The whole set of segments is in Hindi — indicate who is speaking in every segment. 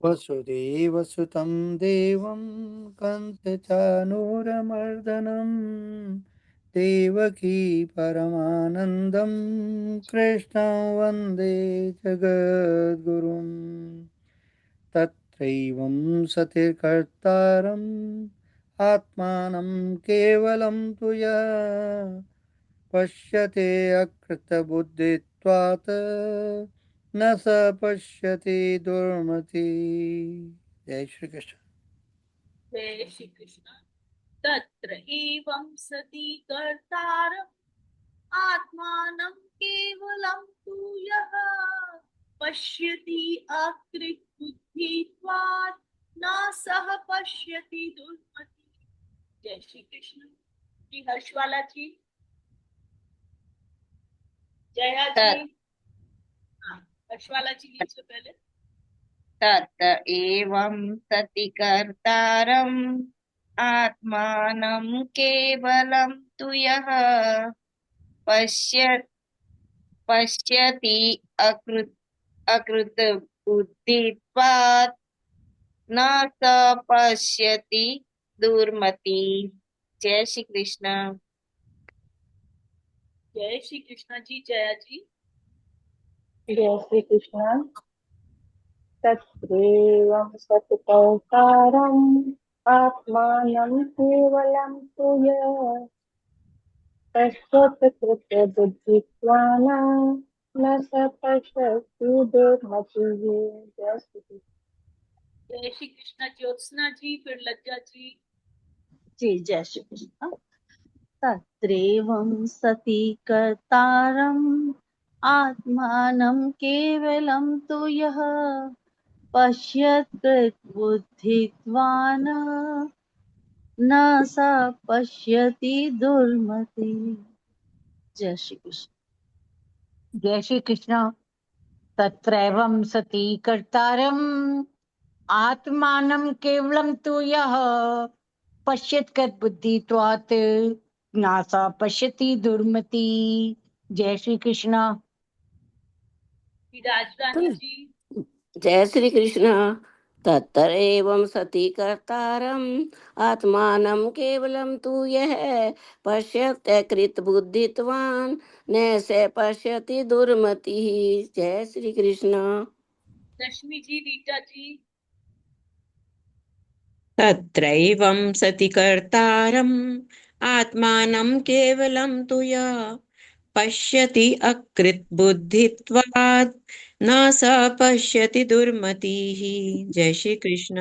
Speaker 1: वसुदेवसुतं देवं कंसचानूरमर्दनं देवकी परमानन्दं कृष्णं वन्दे जगद्गुरुम् तत्रैवं सतिर्कर्तारम् आत्मानं केवलं तु यः पश्यते अकृतबुद्धित्वात् न स पश्यति दुर्मति। जय श्री कृष्ण।
Speaker 2: जय श्री कृष्ण। तत्र एवं सति कर्तारम् आत्मानं केवलं तु यः पश्यति अकृत् बुद्धित्वात् न सः पश्यति दुर्मति। जय श्री कृष्ण। श्री हर्षवाला जी, जया जी, हर्षवाला जी लीजिए पहले।
Speaker 3: तत एवं सति कर्तारम् आत्मानं केवलं तु यः पश्यति अकृत बुद्धित्वात् न स पश्यति दुर्मति। जय श्री कृष्ण।
Speaker 2: जय श्री कृष्ण जी। जया जी,
Speaker 4: जय श्री कृष्ण। तत्रैवं सत्कर्तारम् आत्मानं केवलं तु यः पश्यत्कृत्यबुद्धित्वान् न स पश्यति दुर्मतिः। जय श्री कृष्ण।
Speaker 2: जय श्री कृष्ण। ज्योत्सना जी, फिर लज्जा जी।
Speaker 5: जी जय श्री कृष्ण। तत्रैवं सति कर्तारम् आत्मानं केवलं तु यः पश्यत् बुद्धित्वान् न स पश्यति दुर्मति। जय श्री कृष्ण।
Speaker 6: जय श्री कृष्ण। तत्रैवं सति कर्तारम् आत्मानं केवलं तु यः पश्यत् बुद्धित्वात् नासा पश्यति दुर्मति। जय श्री कृष्ण।
Speaker 2: राजरानी जी,
Speaker 7: जय श्री कृष्ण। तत्रैवं सति कर्तारम् आत्मानं केवलं तु यः पश्यत्य कृत बुद्धित्वान् न स पश्यति दुर्मतिः। जय श्री कृष्ण।
Speaker 2: रश्मि जी, रीटा जी।
Speaker 8: तत्रैवं सति कर्तारम् आत्मानं केवलं तु यः पश्यति अकृत् बुद्धित्वात् न स पश्यति दुर्मतिः। जय श्री कृष्ण।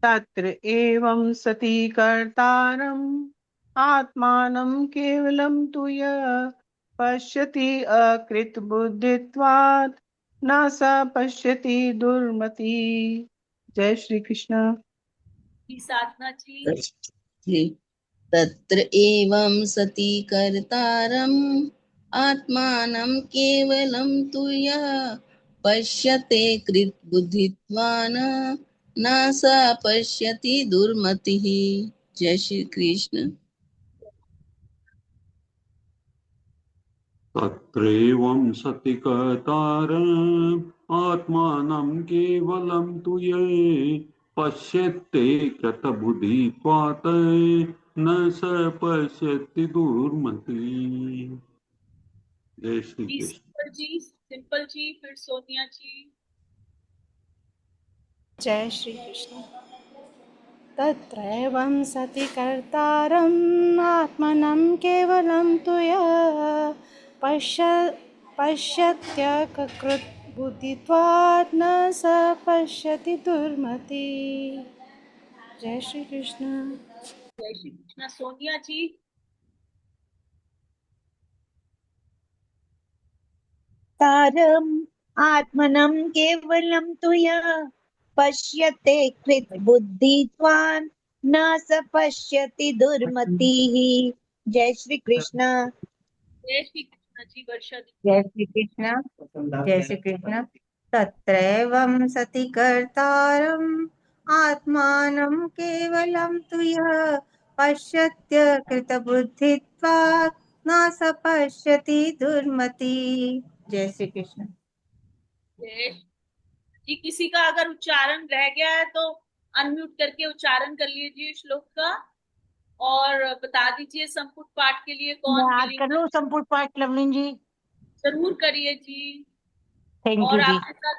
Speaker 9: तत्र एवं सति कर्तारम् आत्मानं केवलं तु यः पश्यति अकृतबुद्धित्वात् न स पश्यति दुर्मति। जय श्री कृष्ण।
Speaker 2: साधना जी,
Speaker 3: तत्र एवं सति कर्तारम् आत्मानं केवलं तु यः पश्यते कृत बुद्धित्वान् न स पश्यति दुर्मतिः। जय श्री कृष्ण।
Speaker 10: तत्रैवं सति कर्तारम् आत्मानं केवलं तु ये पश्यत्ते कृतबुद्धित्वात् न स पश्यति दुर्मति। जय श्री कृष्ण।
Speaker 2: सिंपल जी, फिर सोनिया जी।
Speaker 11: जय श्री कृष्ण। तत्रैवं सति कर्तारम् आत्मनं केवलं तु यः पश्यत्यकृत् बुद्धित्वात् न स पश्यति दुर्मति। जय श्री कृष्ण।
Speaker 2: जय श्री कृष्ण। सोनिया जी,
Speaker 12: तारम् आत्मनं केवलं तु यः पश्यते कृत् बुद्धित्वान् न स पश्यति दुर्मतिः। जय श्री कृष्ण।
Speaker 2: जय श्री कृष्ण जी। वर्षा जी,
Speaker 3: जय श्री कृष्ण। जय श्री कृष्ण। तत्रैवं सति कर्तारम् आत्मानं केवलं तु यः पश्यत्य कृतबुद्धित्वात् न स पश्यति दुर्मति। जय श्री कृष्ण।
Speaker 2: जय जी किसी का अगर उच्चारण रह गया है तो अनम्यूट करके उच्चारण कर लीजिए श्लोक का, और बता दीजिए संपुट पाठ के लिए कौन
Speaker 6: मैं आज
Speaker 2: विलिंग
Speaker 6: कर लूँ संपूर्ण पाठ लवलीन जी?
Speaker 2: जरूर करिए जी।
Speaker 6: थैंक
Speaker 2: और
Speaker 6: यू जी।
Speaker 2: आपके साथ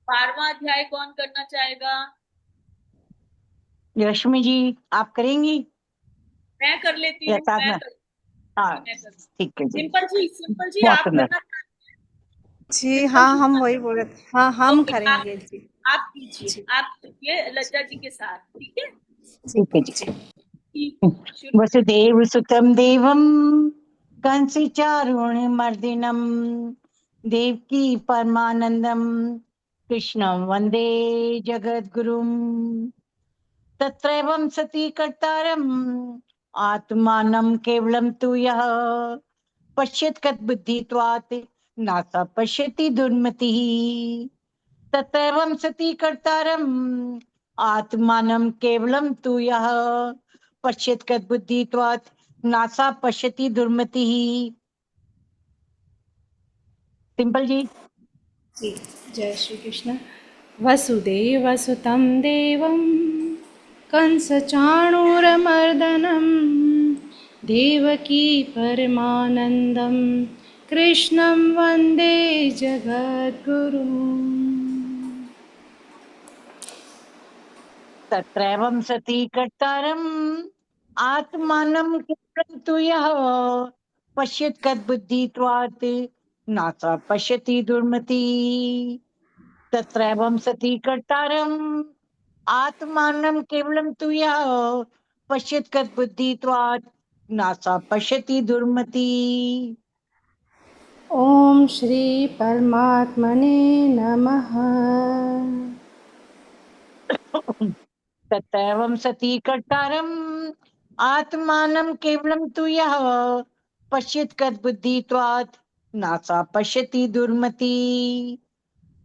Speaker 2: 12वां अध्याय कौन करना चाहेगा?
Speaker 6: रश्मि जी आप करेंगी
Speaker 2: मैं कर लेती
Speaker 6: या
Speaker 2: हूँ,
Speaker 6: साथ
Speaker 2: मैं
Speaker 6: में?
Speaker 2: कर
Speaker 6: हाँ
Speaker 2: मैं कर
Speaker 6: ठीक है जी,
Speaker 2: सिंपल जी
Speaker 6: बहुत
Speaker 2: आप
Speaker 6: सुंदर।
Speaker 2: करना?
Speaker 11: जी
Speaker 2: सिंपल
Speaker 11: हाँ,
Speaker 2: जी
Speaker 11: हम वही बोल रहे थे। हाँ, हम
Speaker 2: ओके,
Speaker 11: करेंगे जी।
Speaker 2: आप कीजिए, आप कीजिए लज्जा जी के साथ, ठीक है?
Speaker 6: ठीक है जी।
Speaker 2: ठीक, शुरू।
Speaker 6: वसुदेव सुतम देवम कंसी चारुणिमर्दिनम देवकी परमानंदम कृष्णं वंदे जगद्गुरुम तत्रैवं सती कर्तारम् आत्मानं केवलं तु यः पश्येत् कद्बुद्धित्वात् नासा पश्यति दुर्मतिः तत्रैवं सती कर्तारम् आत्मानं केवलं तु यः पश्येत् कद्बुद्धित्वात् नासा पश्यति दुर्मतिः। सिंपल जी।
Speaker 11: जी, जय श्री कृष्ण। वसुदेवसुतं देवं कंसचाणूरमर्दनं देवकी परमानन्दं कृष्णं वन्दे जगद्गुरुम्।
Speaker 6: तत्रैवं सती कर्तारम् आत्मानं केवलं तु यः पश्येत् कद्बुद्धित्वात् नासा पश्यति दुर्मति तत्रैवं सती कर्तारम् आत्मानं केवलं तु यः पश्येत् कद्बुद्धित्वात् नासा पश्यति दुर्मति।
Speaker 11: ॐ श्री परमात्मने नमः।
Speaker 6: तत्रैवं सती कर्तारम् आत्मानं केवलं तु यः पश्येत् कद्बुद्धित्वात् नासा पश्यति दुर्मति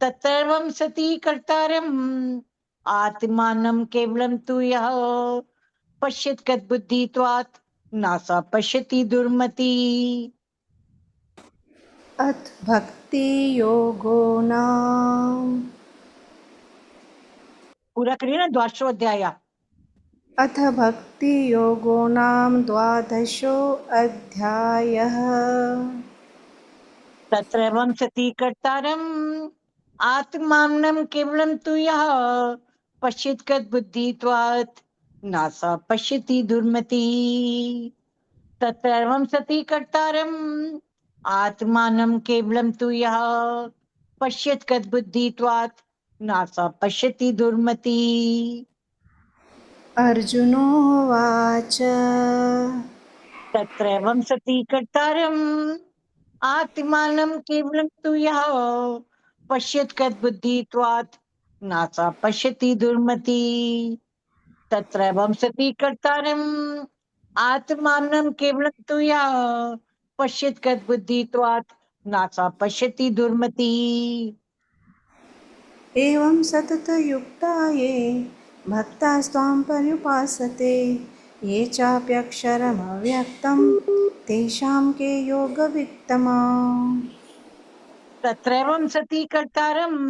Speaker 6: तत्रैवं सती कर्तारम् आत्मानं केवलं तु यः पश्येत् कद्बुद्धित्वात् नासा पश्यति दुर्मति।
Speaker 11: अथ भक्ति योगो नाम।
Speaker 6: पूरा करिए ना द्वादशो अध्याय।
Speaker 11: अथ भक्ति योगो नाम द्वादशो अध्यायः।
Speaker 6: तत्रैवं सती कर्तारम् आत्मानं केवलं तु यः पश्येत् कद्बुद्धित्वात् नासा पश्यति दुर्मति तत्रैवं सती कर्तारम् आत्मानं केवलं तु यः पश्येत् कद्बुद्धित्वात् नासा पश्यति दुर्मति।
Speaker 11: अर्जुनोवाच
Speaker 6: तत्रैवं सती कर्तारम् आत्मानं केवलं तु यः पश्येत् कद्बुद्धित्वात् नासा पश्यति दुर्मति तत्रैवं सती कर्तारम् आत्मानं केवलं तु यः पश्येत् कद्बुद्धित्वात् नासा पश्यति दुर्मति।
Speaker 11: एवं सततयुक्ता ये भक्तास्त्वां पर्युपासते ये चाप्यक्षरमव्यक्तं तेषां के योगवित्तमाम्।
Speaker 6: तत्रैवं सती कर्तारम्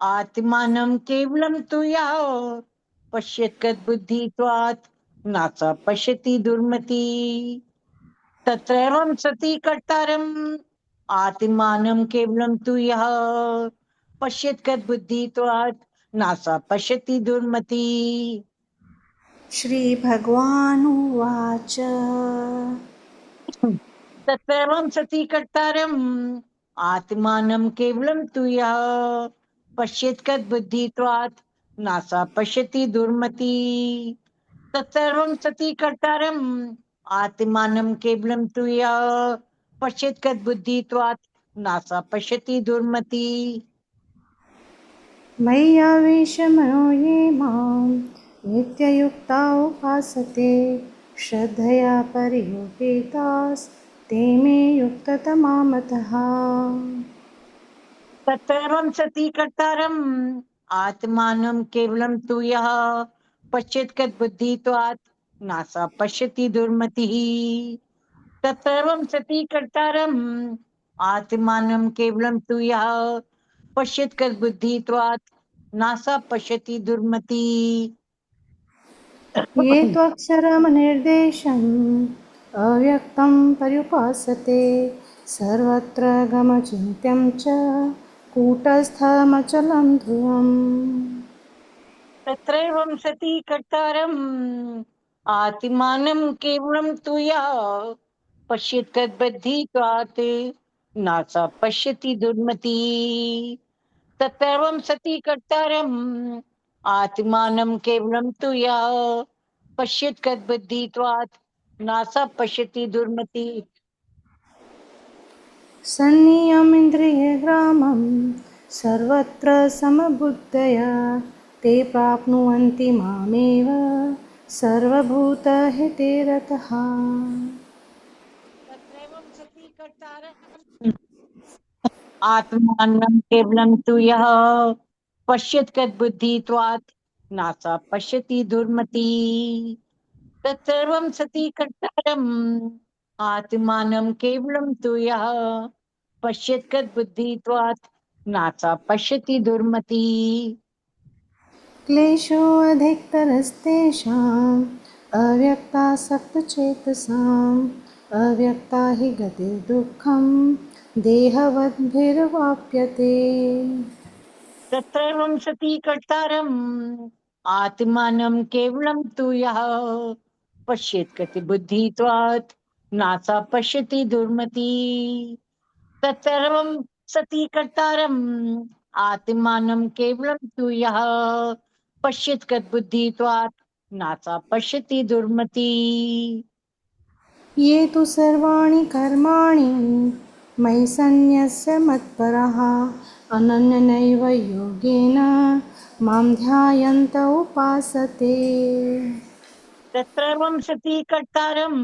Speaker 6: आत्मानं केवलं तु यः पश्येत् कद्बुद्धित्वात् नासा पश्यति दुर्मति तत्रैवं सती कर्तारम् आत्मानं केवलं तु यः पश्येत् कद्बुद्धित्वात् नासा पश्यति दुर्मति।
Speaker 11: श्रीभगवानुवाच
Speaker 6: तत्रैवं सती कर्तारम् आत्मानं केवलं तु यः पश्येत् कद्बुद्धित्वात् नासा पश्यति दुर्मति तत्सर्वं सती कर्तारम् आत्मानं केवलं तु यः पश्येत् कद्बुद्धित्वात् नासा पश्यति दुर्मति।
Speaker 11: मय्यावेशमनो ये मां नित्ययुक्ता उपासते श्रद्धया परियोगितास्ते मे युक्ततमा मतः।
Speaker 6: तत्सर्वं सती कर्तारम् आत्मानं केवलं तु यः पश्येत् कद्बुद्धित्वात् नासा पश्यति दुर्मतिः तत्सर्वं सती कर्तारम् आत्मानं केवलं तु यः पश्येत् कद्बुद्धित्वात् नासा पश्यति दुर्मति।
Speaker 11: ये त्वक्षरमनिर्देशम् अव्यक्तं पर्युपासते सर्वत्र गमचिन्त्यं च कूटस्थमचलं ध्रुवम्।
Speaker 6: तत्रैवं सति कर्तारम् आत्मानं केवलं तु यः पश्येत् तद्बुद्धित्वात् नासा पश्यति दुर्मति। तत्रैवं सति कर्तारम् आत्मानं केवलं तु यः पश्येत् तद्बुद्धित्वात् नासा पश्यति दुर्मति।
Speaker 11: सन्नियमिन्द्रियग्रामं सर्वत्र समबुद्धया ते प्राप्नुवन्ति मामेव सर्वभूतहिते रतः।
Speaker 6: तत्रैवं सति कर्तारम् आत्मानं केवलं तु यः पश्येत् तद्बुद्धित्वात् नासा पश्यति दुर्मति। तत्सर्वं सति कर्तारम् आत्मानं केवलं तु यः पश्येत् तद्बुद्धित्वात् नासा पश्यति दुर्मति।
Speaker 11: क्लेशोऽधिकतरस्तेषाम् अव्यक्तासक्तचेतसाम् अव्यक्ता हि गतिर्दुःखं देहवद्भिर्वाप्यते।
Speaker 6: तत्सर्वं सति कर्तारम् आत्मानं केवलं तु यः पश्येत् गतिबुद्धित्वात् नासा पश्यति दुर्मति। तत्सर्वं सति कर्तारम् आत्मानं केवलं तु यः पश्येत् तद्बुद्धित्वात् नासा पश्यति दुर्मति।
Speaker 11: ये तु सर्वाणि कर्माणि मयि सन्न्यस्य मत्परः अनन्यनैव योगेन मां ध्यायन्त उपासते।
Speaker 6: तत्सर्वं सति कर्तारम्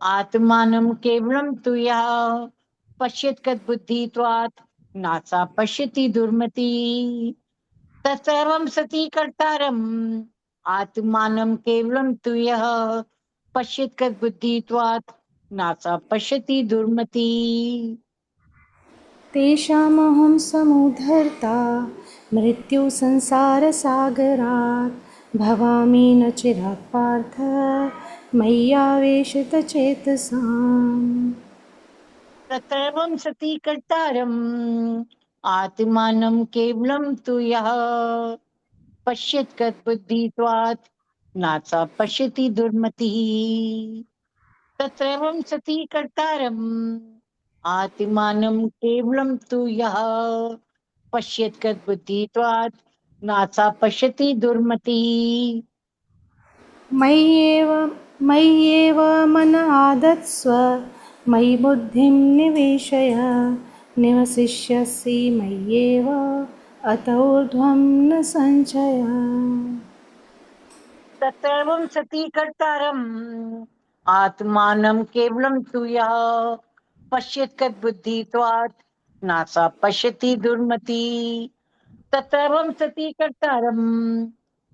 Speaker 6: आत्मानं केवलं तु यः पश्येत् तद्बुद्धित्वात् नासा पश्यति दुर्मति। तत्सर्वं सति कर्तारम् आत्मानं केवलं तु यः पश्येत् तद्बुद्धित्वात् नासा पश्यति दुर्मति।
Speaker 11: तेषामहं समुद्धर्ता मृत्युसंसारसागरात् भवामि न चिरात् पार्थ मय्यावेशितचेतसाम्।
Speaker 6: तत्सर्वं सति कर्तारम् आत्मानं केवलं तु यः पश्येत् तद्बुद्धित्वात् नासा पश्यति दुर्मतिः। तत्सर्वं सति कर्तारम् आत्मानं केवलं तु यः पश्येत् तद्बुद्धित्वात् नासा पश्यति दुर्मतिः।
Speaker 11: मय्येव मन आदत्स्व मयि बुद्धिं निवेशय निवसिष्यसि मय्येव अत ऊर्ध्वं न संशय।
Speaker 6: तत्सर्वं सति कर्तारम् आत्मानं केवलं तु यः पश्येत् तद्बुद्धित्वात् नासा पश्यति दुर्मतिः। तत्सर्वं सति कर्तारम्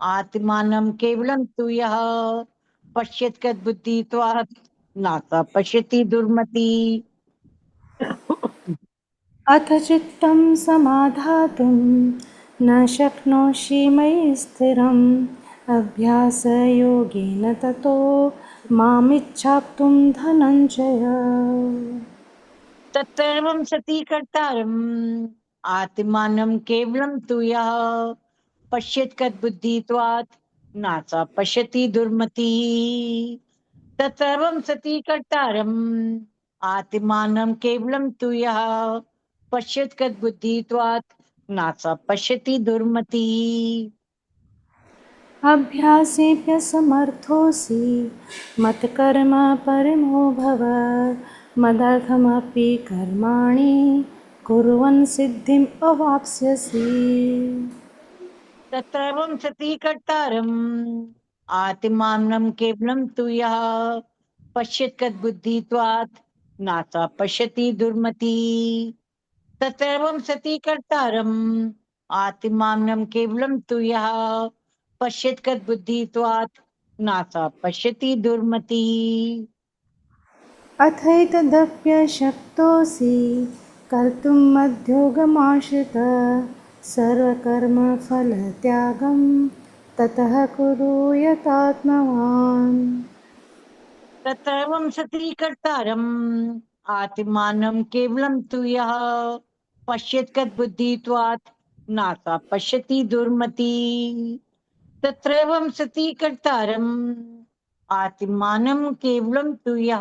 Speaker 6: आत्मानं केवलं तु यः पश्येत् तद्बुद्धित्वात् नासा पश्यति दुर्मतिः।
Speaker 11: अथ चित्तं समाधातुं न शक्नोषि मयि स्थिरम् अभ्यासयोगेन ततो मामिच्छाप्तुं धनञ्जय।
Speaker 6: तत्सर्वं सति कर्तारम् आत्मानं केवलं तु यः पश्येत् तद्बुद्धित्वात् नासा पश्यति दुर्मतिः। तत्सर्वं सति कर्तारम् आत्मानं केवलं तु यः पश्येत् तद्बुद्धित्वात् नासा पश्यति दुर्मतिः।
Speaker 11: अभ्यासेऽप्यसमर्थोऽसि मत्कर्म परमो भव मदर्थमपि कर्माणि कुर्वन् सिद्धिम् अवाप्स्यसि।
Speaker 6: तत्सर्वं सति कर्तारम् आत्मानं केवलं तु यः पश्येत् तद्बुद्धित्वात् नासा पश्यति दुर्मतिः। तत्सर्वं सति कर्तारम् आत्मानं केवलं तु यः पश्येत् तद्बुद्धित्वात् नासा पश्यति दुर्मतिः।
Speaker 11: अथैतदप्यशक्तोऽसि कर्तुं मद्योगमाश्रितः सर्वकर्मफलत्यागं ततः कुरु यतात्मवान्।
Speaker 6: तत्रैवं सति कर्तारम् आत्मानं केवलं तु यः पश्येत् बुद्धित्वात् नासा पश्यति दुर्मति। तत्रैवं सति कर्तारम् आत्मानं केवलं तु यः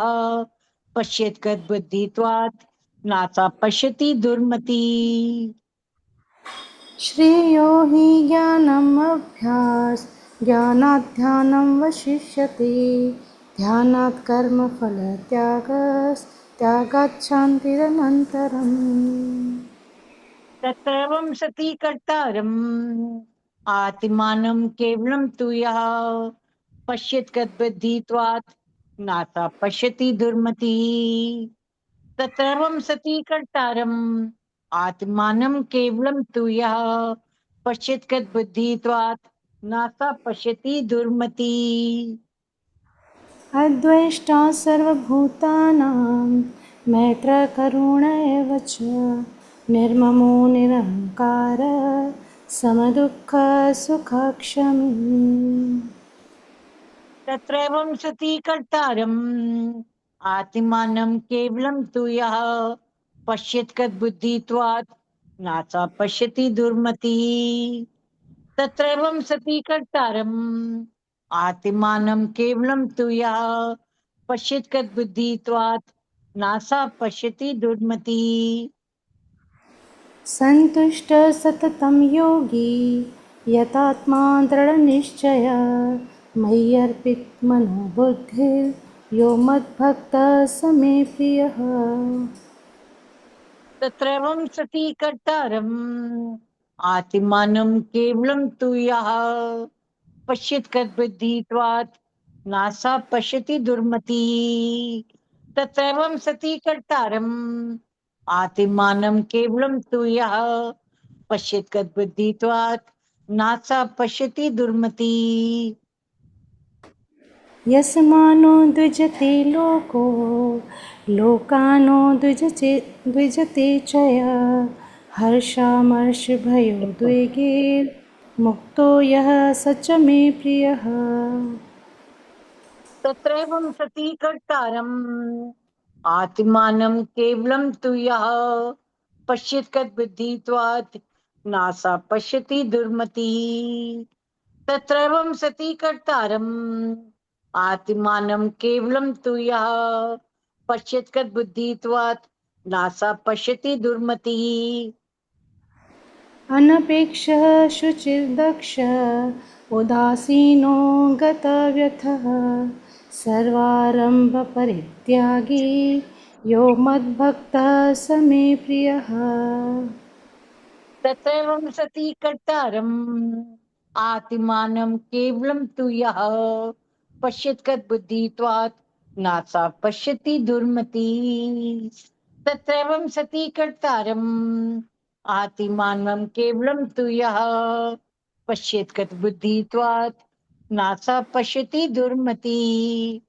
Speaker 6: पश्येत् बुद्धित्वात् नासा पश्यति दुर्मति।
Speaker 11: श्रेयो हि ज्ञानात् ध्यानं वशिष्यते। ध्यानात् कर्मफलत्यागात् शान्तिरनन्तरम्।
Speaker 6: तत्रैवं सति कर्तारम् आत्मानं केवलं तु यः पश्येत् बुद्धित्वात् नासा पश्यति दुर्मति। तत्रैवं सति कर्तारम् आत्मानं केवलं तु यः पश्येत् बुद्धित्वात् नासा पश्यति दुर्मति।
Speaker 11: अद्वेष्टा सर्वभूतानां मैत्रः करुण एव च। निर्ममो निरहङ्कार समदुःखसुखक्षमी।
Speaker 6: तत्रैवं सति कर्तारम् आत्मानं केवलं तु यः पश्येत् बुद्धित्वात् नासा पश्यति दुर्मति। तत्रैवं सति कर्तारम् आत्मानं केवलं तु यः पश्येत् बुद्धित्वात् नासा पश्यति दुर्मति।
Speaker 11: सन्तुष्ट सततं योगी यतात्मा दृढनिश्चयः। मय्यर्पितमनो बुद्धिर्यो मद्भक्तः स मे प्रियः।
Speaker 6: तत्रैवं सति कर्तारम् आत्मानं केवलं तु यः पश्येत् बुद्धित्वात् नासा पश्यति दुर्मति। तत्रैवं सति कर्तारम् आत्मानं केवलं तु यः पश्येत् बुद्धित्वात् नासा पश्यति दुर्मति।
Speaker 11: यस्मानो द्विजते लोको लोकानो द्विजते च यः। हर्षामर्षभयोद्वेगैर्मुक्तो यः स च मे प्रियः।
Speaker 6: तत्रैवं सति कर्तारम् आत्मानं केवलं तु यः पश्येत् बुद्धित्वात् नासा पश्यति दुर्मति। तत्रैवं सति कर्तारम् आत्मानं केवलं तु यः पश्येत् बुद्धित्वात् नासा पश्यति दुर्मति।
Speaker 11: अनपेक्षः शुचिर्दक्षः उदासीनो गतव्यथः। सर्वारम्भपरित्यागी यो मद्भक्तः स मे प्रियः।
Speaker 6: तत्रैवं सति कर्तारम् आत्मानं केवलं तु यः पश्येत् बुद्धित्वात् नासा पश्यति दुर्मति। तत्रैवं सति कर्तारम् आत्मानं केवलं तु यः पश्येत् बुद्धित्वात् नासा पश्यति दुर्मति।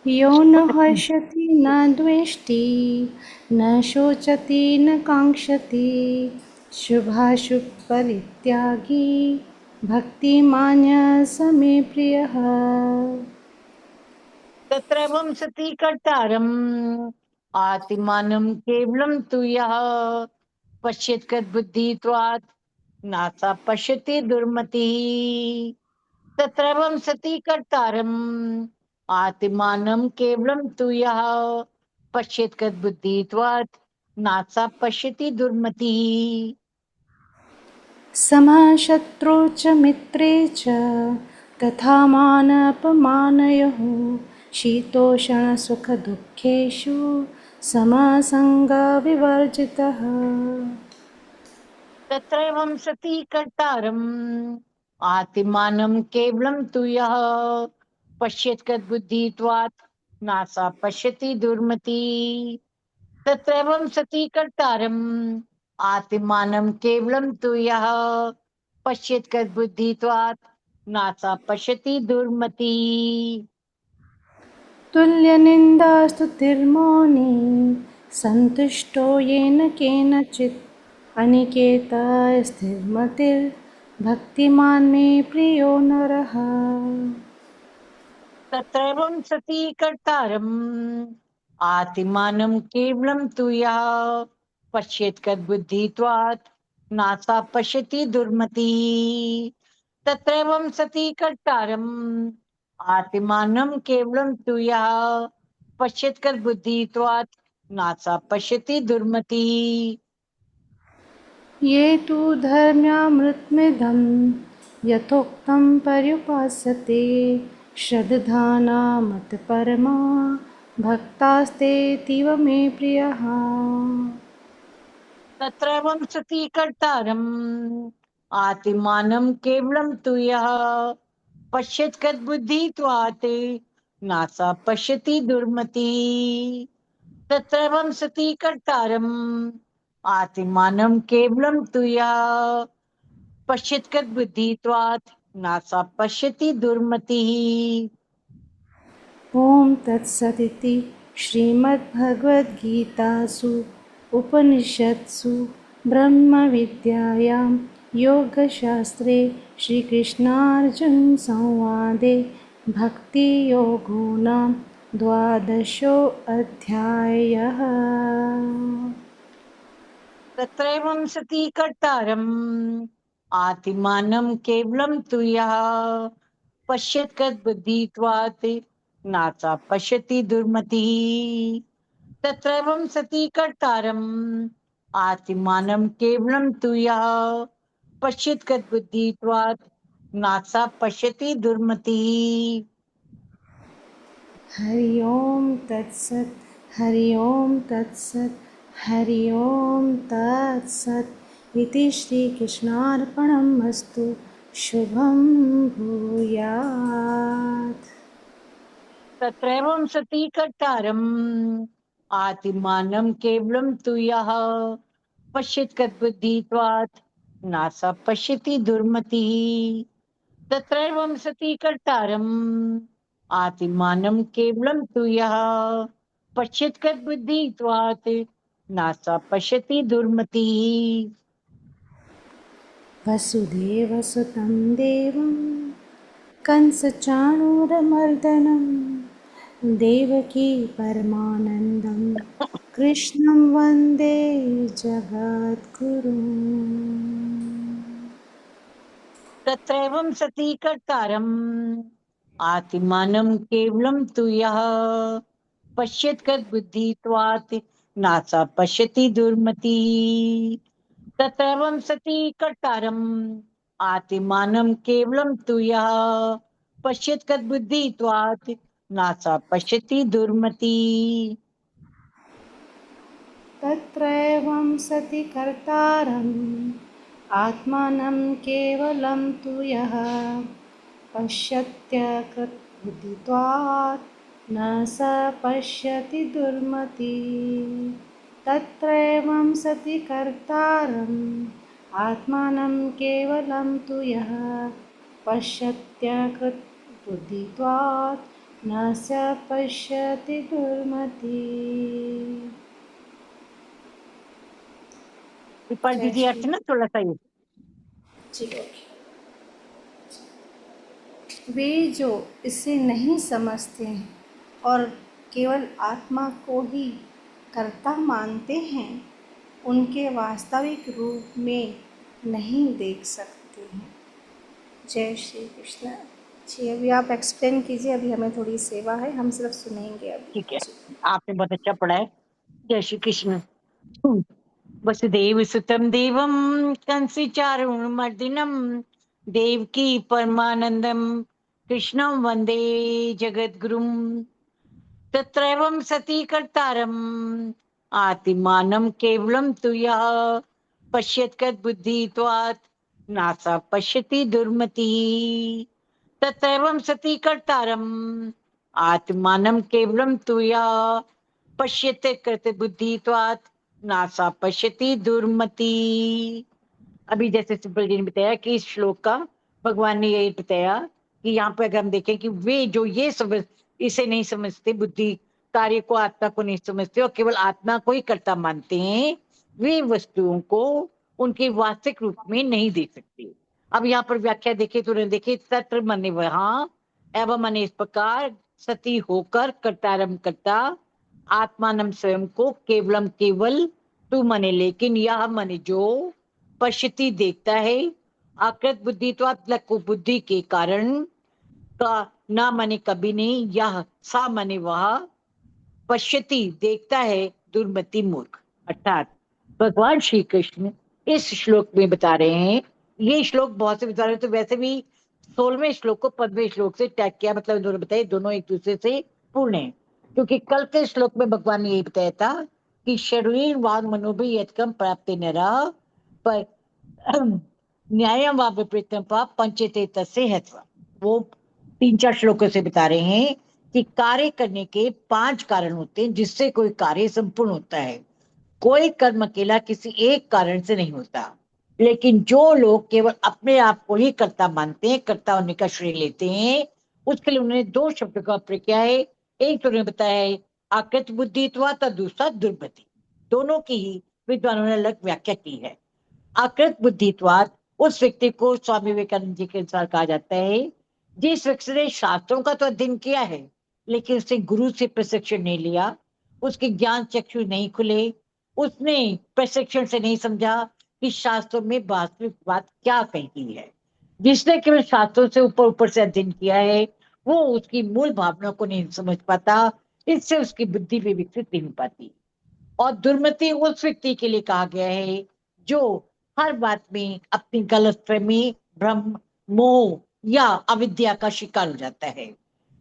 Speaker 11: यो न हर्षति न द्वेष्टि न शोचति न काङ्क्षति शुभाशुभपरित्यागी भक्तिमान्यः स मे प्रियः।
Speaker 6: तत्रैवं सति कर्तारम् आत्मानं केवलं तु यः पश्येत् बुद्धित्वात् नासा पश्यति दुर्मति। तत्रैवं सति कर्तारम् आत्मानं केवलं तु यः पश्येत् बुद्धित्वात् नासा पश्यति दुर्मति।
Speaker 11: समः शत्रौ च मित्रे च तथा मानापमानयोः शीतोष्णसुखदुःखेषु समसङ्गविवर्जितः।
Speaker 6: तत्रैवं सति कर्तारम् आत्मानं केवलं तु यः पश्येत् बुद्धित्वात् नासा पश्यति दुर्मति। तत्रैवं सति कर्तारम् आत्मानं केवलं तु यः पश्येत् बुद्धित्वात् नासा पश्यति दुर्मति।
Speaker 11: तुल्यनिन्दास्तुतिर्मौनी सन्तुष्टो येन केनचित् अनिकेत स्थिरमतिर्भक्तिमान् मे प्रियो नरः।
Speaker 6: तत्रैवं सति कर्तारम् आत्मानं केवलं तु यः पश्येत् कद्बुद्धित्वात् नासा पश्यति दुर्मति। तत्रैवं सति कर्तारम् आत्मानं केवलं तु यः पश्येत् कद्बुद्धित्वात् नासा पश्यति दुर्मति।
Speaker 11: ये तु धर्म्यामृतमिदं यथोक्तं पर्युपासते श्रद्धाना मतपरमा भक्तास्तेऽतीव मे प्रियः।
Speaker 6: तत्रैवं सति कर्तारम् आत्मानं केवलं तु यः पश्येत् कद्बुद्धित्वात् नासा पश्यति दुर्मति। तत्रैवं सति कर्तारम् आत्मानं केवलं तु यः पश्येत् कद्बुद्धित्वात् नासा पश्यति दुर्मतिः।
Speaker 11: ॐ तत्सदिति श्रीमद्भगवद्गीतासु उपनिषत्सु ब्रह्मविद्यायां योगशास्त्रे श्रीकृष्णार्जुनसंवादे भक्तियोगो नाम द्वादशोऽध्यायः।
Speaker 6: तत्रैवं सति कर्तारम् आत्मानं केवलं तु यः पश्येत् कद्बुद्धित्वात् नासा पश्यति दुर्मतिः। तत्रैवं सति कर्तारम् आत्मानं केवलं तु यः पश्येत् कद्बुद्धित्वात् नासा पश्यति दुर्मतिः।
Speaker 11: हरि ओम तत्सत् हरि ओम तत्सत् हरि ओम तत्सत् इति श्रीकृष्णार्पणमस्तु। शुभं भूयात्।
Speaker 6: तत्रैवं सति कर्तारम् आत्मानं केवलं तु यः पश्येत् कद्बुद्धित्वात् नासा पश्यति दुर्मतिः। तत्रैवं सति कर्तारम् आत्मानं केवलं तु यः पश्येत् कद्बुद्धित्वात् नासा पश्यति दुर्मतिः।
Speaker 11: वसुदेवसुतं देवं कंसचाणूरमर्दनं देवकी परमानन्दं कृष्णं वन्दे जगद्गुरुम्।
Speaker 6: तत्रैवं सति कर्तारम् आत्मानं केवलं तु यः पश्येत् कद्बुद्धित्वात् नासा पश्यति दुर्मतिः। तत्रैवं सति कर्तारम् आत्मानं केवलं तु यः पश्येत् कद्बुद्धित्वात् नासा पश्यति दुर्मतिः।
Speaker 11: तत्रैवं सति कर्तारम् आत्मानं केवलं तु यः पश्यत्यकृतबुद्धित्वात् न स पश्यति दुर्मतिः। तत्रैवं सति कर्तारम् आत्मानं केवलं तु यः पश्यत्यकृतबुद्धित्वात् न स पश्यति दुर्मतिः।
Speaker 6: पढ़ दीजिए अर्चना थोड़ा सा ये।
Speaker 11: ठीक है। वे जो इसे नहीं समझते हैं और केवल आत्मा को ही कर्ता मानते हैं उनके वास्तविक रूप में नहीं देख सकते हैं। जय श्री कृष्ण जी। अभी आप एक्सप्लेन कीजिए, अभी हमें थोड़ी सेवा है, हम सिर्फ सुनेंगे अभी।
Speaker 6: ठीक है, आपने बहुत अच्छा पढ़ा है। जय श्री कृष्ण। वसुदेव सुतं देवं कंसचारूणमर्दिनं देवकी परमानंदं कृष्णं वंदे जगद्गुरुं। तत्रैवं सति कर्तारम् आत्मानं केवलं तु यः पश्येत् कद्बुद्धित्वात् नासा पश्यति दुर्मतिः। तत्रैवं सति कर्तारम् आत्मानं केवलं तु यः पश्येत् कृतबुद्धित्वात् नासा पश्यति दुर्मति। अभी जैसे सिंपल जी ने बताया कि इस श्लोक का भगवान ने यही बताया कि यहाँ पे अगर हम देखें कि वे जो ये समझ इसे नहीं समझते, बुद्धि कार्य को आत्मा को नहीं समझते और केवल आत्मा को ही कर्ता मानते हैं, वे वस्तुओं को उनके वास्तविक रूप में नहीं देख सकते। अब यहाँ पर व्याख्या देखे तो देखे, तत्र मने वहां, एवं मने इस प्रकार, सती होकर, कर्तारम कर्ता, आत्मानम स्वयं को, केवलम केवल, तू मने लेकिन, यह मने जो, पश्यति देखता है, आकृत बुद्धित्वात् लघु बुद्धि के कारण, का ना मने कभी नहीं, यह सा मने वह, पश्यति देखता है, दुर्मति मूर्ख। अर्थात भगवान श्री कृष्ण इस श्लोक में बता रहे हैं, ये श्लोक बहुत से बता रहे हैं, तो वैसे भी 16वें श्लोक को 15वें श्लोक से टैग किया, मतलब इन्होंने बताया दोनों एक दूसरे से पूर्ण है। क्योंकि कल के श्लोक में भगवान ने यही बताया था कि शरीर वाग मनोभी यत्कम प्राप्त नरा पर न्यायम व विपरीतम पाप पंचते तस्य हत्वा। वो 3-4 श्लोकों से बता रहे हैं कि कार्य करने के 5 कारण होते हैं जिससे कोई कार्य संपूर्ण होता है। कोई कर्म अकेला किसी एक कारण से नहीं होता, लेकिन जो लोग केवल अपने आप को ही कर्ता मानते हैं, कर्ता होने का श्रेय लेते हैं, उसके लिए उन्होंने 2 शब्द का प्रयोग किया है। एक तो उन्होंने बताया है आकृत बुद्धित्वा, तो दूसरा दुर्मति। दोनों की ही विद्वानों ने अलग व्याख्या की है। आकृत बुद्धित्वाद उस व्यक्ति को स्वामी विवेकानंद जी के अनुसार कहा जाता है जिस व्यक्ति ने शास्त्रों का तो अध्ययन किया है, लेकिन उसने गुरु से प्रशिक्षण नहीं लिया, उसके ज्ञान चक्षु नहीं खुले, उसने प्रशिक्षण से नहीं समझा कि शास्त्रों में वास्तविक बात क्या कही है। जिसने केवल शास्त्रों से ऊपर ऊपर से अध्ययन किया है, वो उसकी मूल भावना को नहीं समझ पाता, इससे उसकी बुद्धि भी विकसित नहीं हो पाती। और दुर्मति उस व्यक्ति के लिए कहा गया है जो हर बात में अपनी गलतफहमी, भ्रम, मोह या अविद्या का शिकार हो जाता है।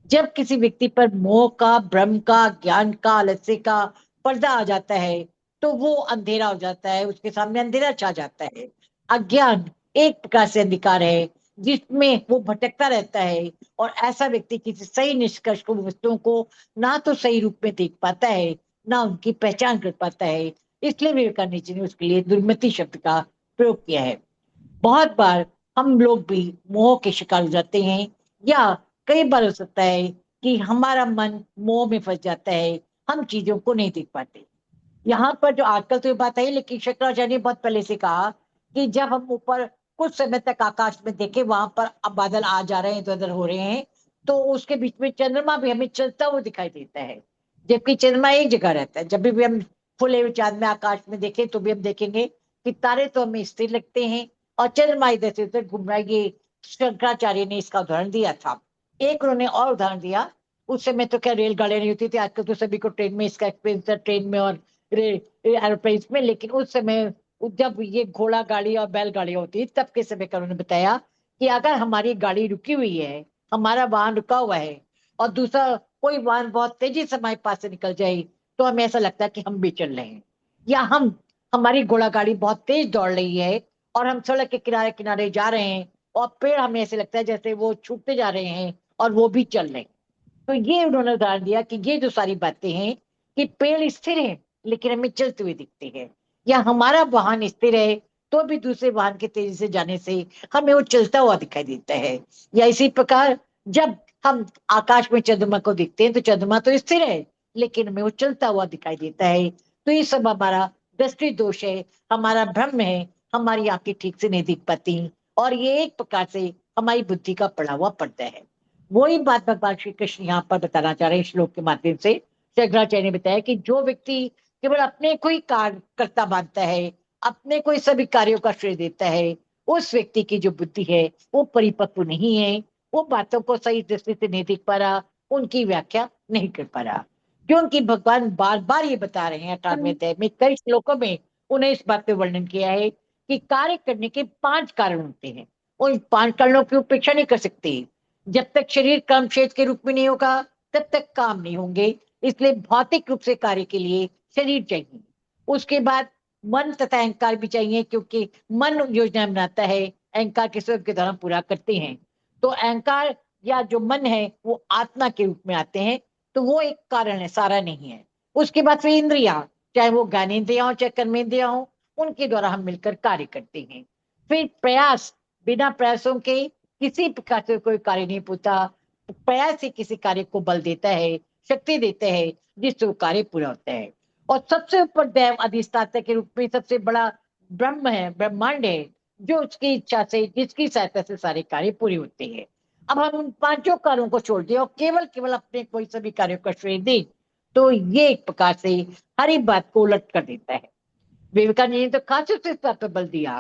Speaker 6: जब किसी व्यक्ति पर मोह का, भ्रम का, ज्ञान का, आलस्य का पर्दा आ जाता है तो वो अंधेरा हो जाता है, उसके सामने अंधेरा छा जाता है। अज्ञान एक प्रकार से अंधकार है जिसमें वो भटकता रहता है, और ऐसा व्यक्ति किसी सही निष्कर्ष को, वस्तुओं को ना तो सही रूप में देख पाता है, ना उनकी पहचान कर पाता है। इसलिए विवेकानंद जी ने उसके लिए दुर्मति शब्द का प्रयोग किया है। बहुत बार हम लोग भी मोह के शिकार हो जाते हैं, या कई बार हो सकता है कि हमारा मन मोह में फंस जाता है, हम चीजों को नहीं देख पाते। यहाँ पर जो आजकल तो ये बात है, लेकिन शंकराचार्य ने बहुत पहले से कहा कि जब हम ऊपर कुछ समय तक आकाश में देखे, वहां पर अब बादल आ जा रहे हैं, इधर हो रहे हैं, तो उसके बीच में चंद्रमा भी हमें चलता हुआ दिखाई देता है, जबकि चंद्रमा एक जगह रहता है। जब भी हम खुले चांद में आकाश में देखें तो भी हम देखेंगे कि तारे तो हमें स्थिर लगते हैं और चंद्रमा इधर से उधर घूम रहा है। ये शंकराचार्य ने इसका उदाहरण दिया था। एक उन्होंने और उदाहरण दिया, उस समय तो क्या रेलगाड़ियां नहीं होती थी, आजकल तो सभी को ट्रेन में इसका एक्सपीरियंस है, ट्रेन में और एरोप्लेन में। लेकिन उस समय जब ये घोड़ा गाड़ी और बैलगाड़ी होती, तब के समय का उन्होंने बताया कि अगर हमारी गाड़ी रुकी हुई है, हमारा वाहन रुका हुआ है, और दूसरा कोई वाहन बहुत तेजी से हमारे पास से निकल जाए, तो हमें ऐसा लगता है कि हम भी चल रहे हैं, या हमारी घोड़ा गाड़ी बहुत तेज दौड़ रही है और हम सड़क के किनारे किनारे जा रहे हैं, और पेड़ हमें ऐसे लगता है जैसे वो छूटते जा रहे हैं और वो भी चल रहे हैं। तो ये उन्होंने उदाहरण दिया कि ये जो सारी बातें हैं कि पेड़ स्थिर है लेकिन हमें चलते हुए दिखते हैं, या हमारा वाहन स्थिर है तो भी दूसरे वाहन के तेजी से जाने से हमें वो चलता हुआ दिखाई देता है। या इसी प्रकार जब हम आकाश में चंद्रमा को देखते हैं तो चंद्रमा तो स्थिर है लेकिन हमें वो चलता हुआ दिखाई देता है। तो ये सब हमारा दृष्टि दोष है, हमारा भ्रम है, हमारी आंखें ठीक से नहीं दिख पाती, और ये एक प्रकार से हमारी बुद्धि का पड़ा हुआ पर्दा है। वही बात भगवान श्री कृष्ण यहाँ पर बताना चाह रहे हैं श्लोक के माध्यम से। शंकराचार्य ने बताया कि जो व्यक्ति केवल अपने को ही कार्य करता मानता है, अपने को ही सभी कार्यों का श्रेय देता है, उस व्यक्ति की जो बुद्धि है वो परिपक्व नहीं है, वो बातों को सही दृष्टि से नहीं देख पा रहा, उनकी व्याख्या नहीं कर पा रहा। क्योंकि भगवान बार बार ये बता रहे हैं 18वें अध्याय में, कई श्लोकों में उन्हें इस बात पे वर्णन किया है कि कार्य करने के 5 कारण होते हैं। उन 5 कारणों की उपेक्षा नहीं कर सकते। जब तक शरीर कर्म क्षेत्र के रूप में नहीं होगा तब तक काम नहीं होंगे। इसलिए भौतिक रूप से कार्य के लिए शरीर चाहिए, उसके बाद मन तथा अहंकार भी चाहिए, क्योंकि मन योजना बनाता है, अहंकार के स्वरूप के द्वारा पूरा करते हैं। तो अहंकार या जो मन है वो आत्मा के रूप में आते हैं, तो वो एक कारण है, सारा नहीं है। उसके बाद फिर इंद्रिया, चाहे वो ज्ञानेन्द्रिया हो चाहे कर्मेंद्रिया हो, उनके द्वारा हम मिलकर कार्य करते हैं। फिर प्रयास, बिना प्रयासों के किसी प्रकार से कोई कार्य नहीं होता। प्रयास ही किसी कार्य को बल देता है, शक्ति देता है, जिससे वो कार्य पूरा होता है। और सबसे ऊपर दैव अधिष्ठाता के रूप में सबसे बड़ा ब्रह्म है, ब्रह्मांड है, जो उसकी इच्छा से, जिसकी सहायता से सारे कार्य पूरे होते हैं। अब हम उन पांचों कार्यों को छोड़ दें और केवल केवल अपने कोई सभी कार्यों का श्रेय दें, तो ये एक प्रकार से हरी बात को उलट कर देता है। विवेकानंद ने तो खास उस बात पर बल दिया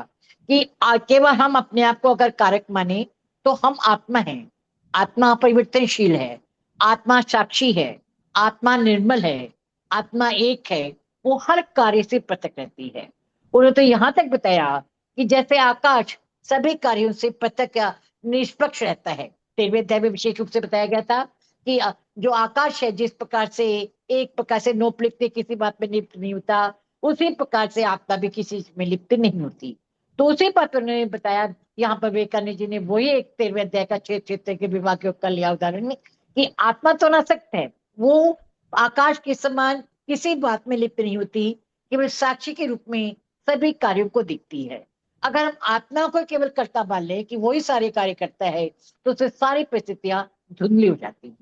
Speaker 6: कि केवल हम अपने आप को अगर कारक माने तो हम आत्मा हैं, आत्मा अपरिवर्तनशील है, आत्मा साक्षी है, आत्मा निर्मल है, आत्मा एक है, वो हर कार्य से पृथक रहती है। उन्होंने तो यहां तक बताया कि जैसे आकाश सभी कार्यों से पृथक या निष्पक्ष रहता है। 13वें अध्याय में विशेष रूप से बताया गया था कि जो आकाश है जिस प्रकार से एक प्रकार से नोक लिखते किसी बात में लिप्त नहीं होता, उसी प्रकार से आत्मा भी किसी में लिप्त नहीं होती। तो उसी पर उन्होंने बताया, यहाँ पर विवेकानंद जी ने वही एक 13वें अध्याय का 6 क्षेत्र के विभाग योग का लिया उदाहरण में कि आत्मा तो अनासक्त है, वो आकाश के समान किसी बात में लिप्त नहीं होती, केवल साक्षी के रूप में सभी कार्यों को दिखती है। अगर हम आत्मा को केवल कर्ता मान ले कि वही सारे कार्य करता है, तो उससे सारी परिस्थितियां धुंधली हो जाती हैं।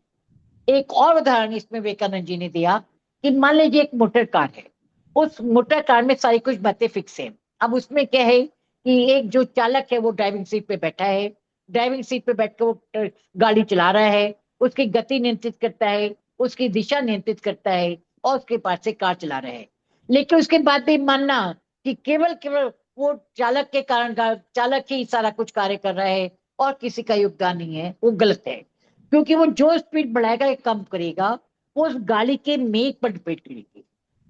Speaker 6: एक और उदाहरण इसमें विवेकानंद जी ने दिया कि मान लीजिए एक मोटर कार है, उस मोटर कार में सारी कुछ बातें फिक्स है। अब उसमें क्या है कि एक जो चालक है वो ड्राइविंग सीट पे बैठा है, ड्राइविंग सीट पे बैठ कर वो गाड़ी चला रहा है, उसकी गति नियंत्रित करता है, उसकी दिशा नियंत्रित करता है और उसके पास से कार चला रहा है। लेकिन उसके बाद भी मानना कि केवल केवल वो चालक के कारण चालक ही सारा कुछ कार्य कर रहा है और किसी का योगदान नहीं है, वो गलत है। क्योंकि वो जो स्पीड बढ़ाएगा या कम करेगा वो उस गाड़ी के मेक पर डिपेंड करेगी।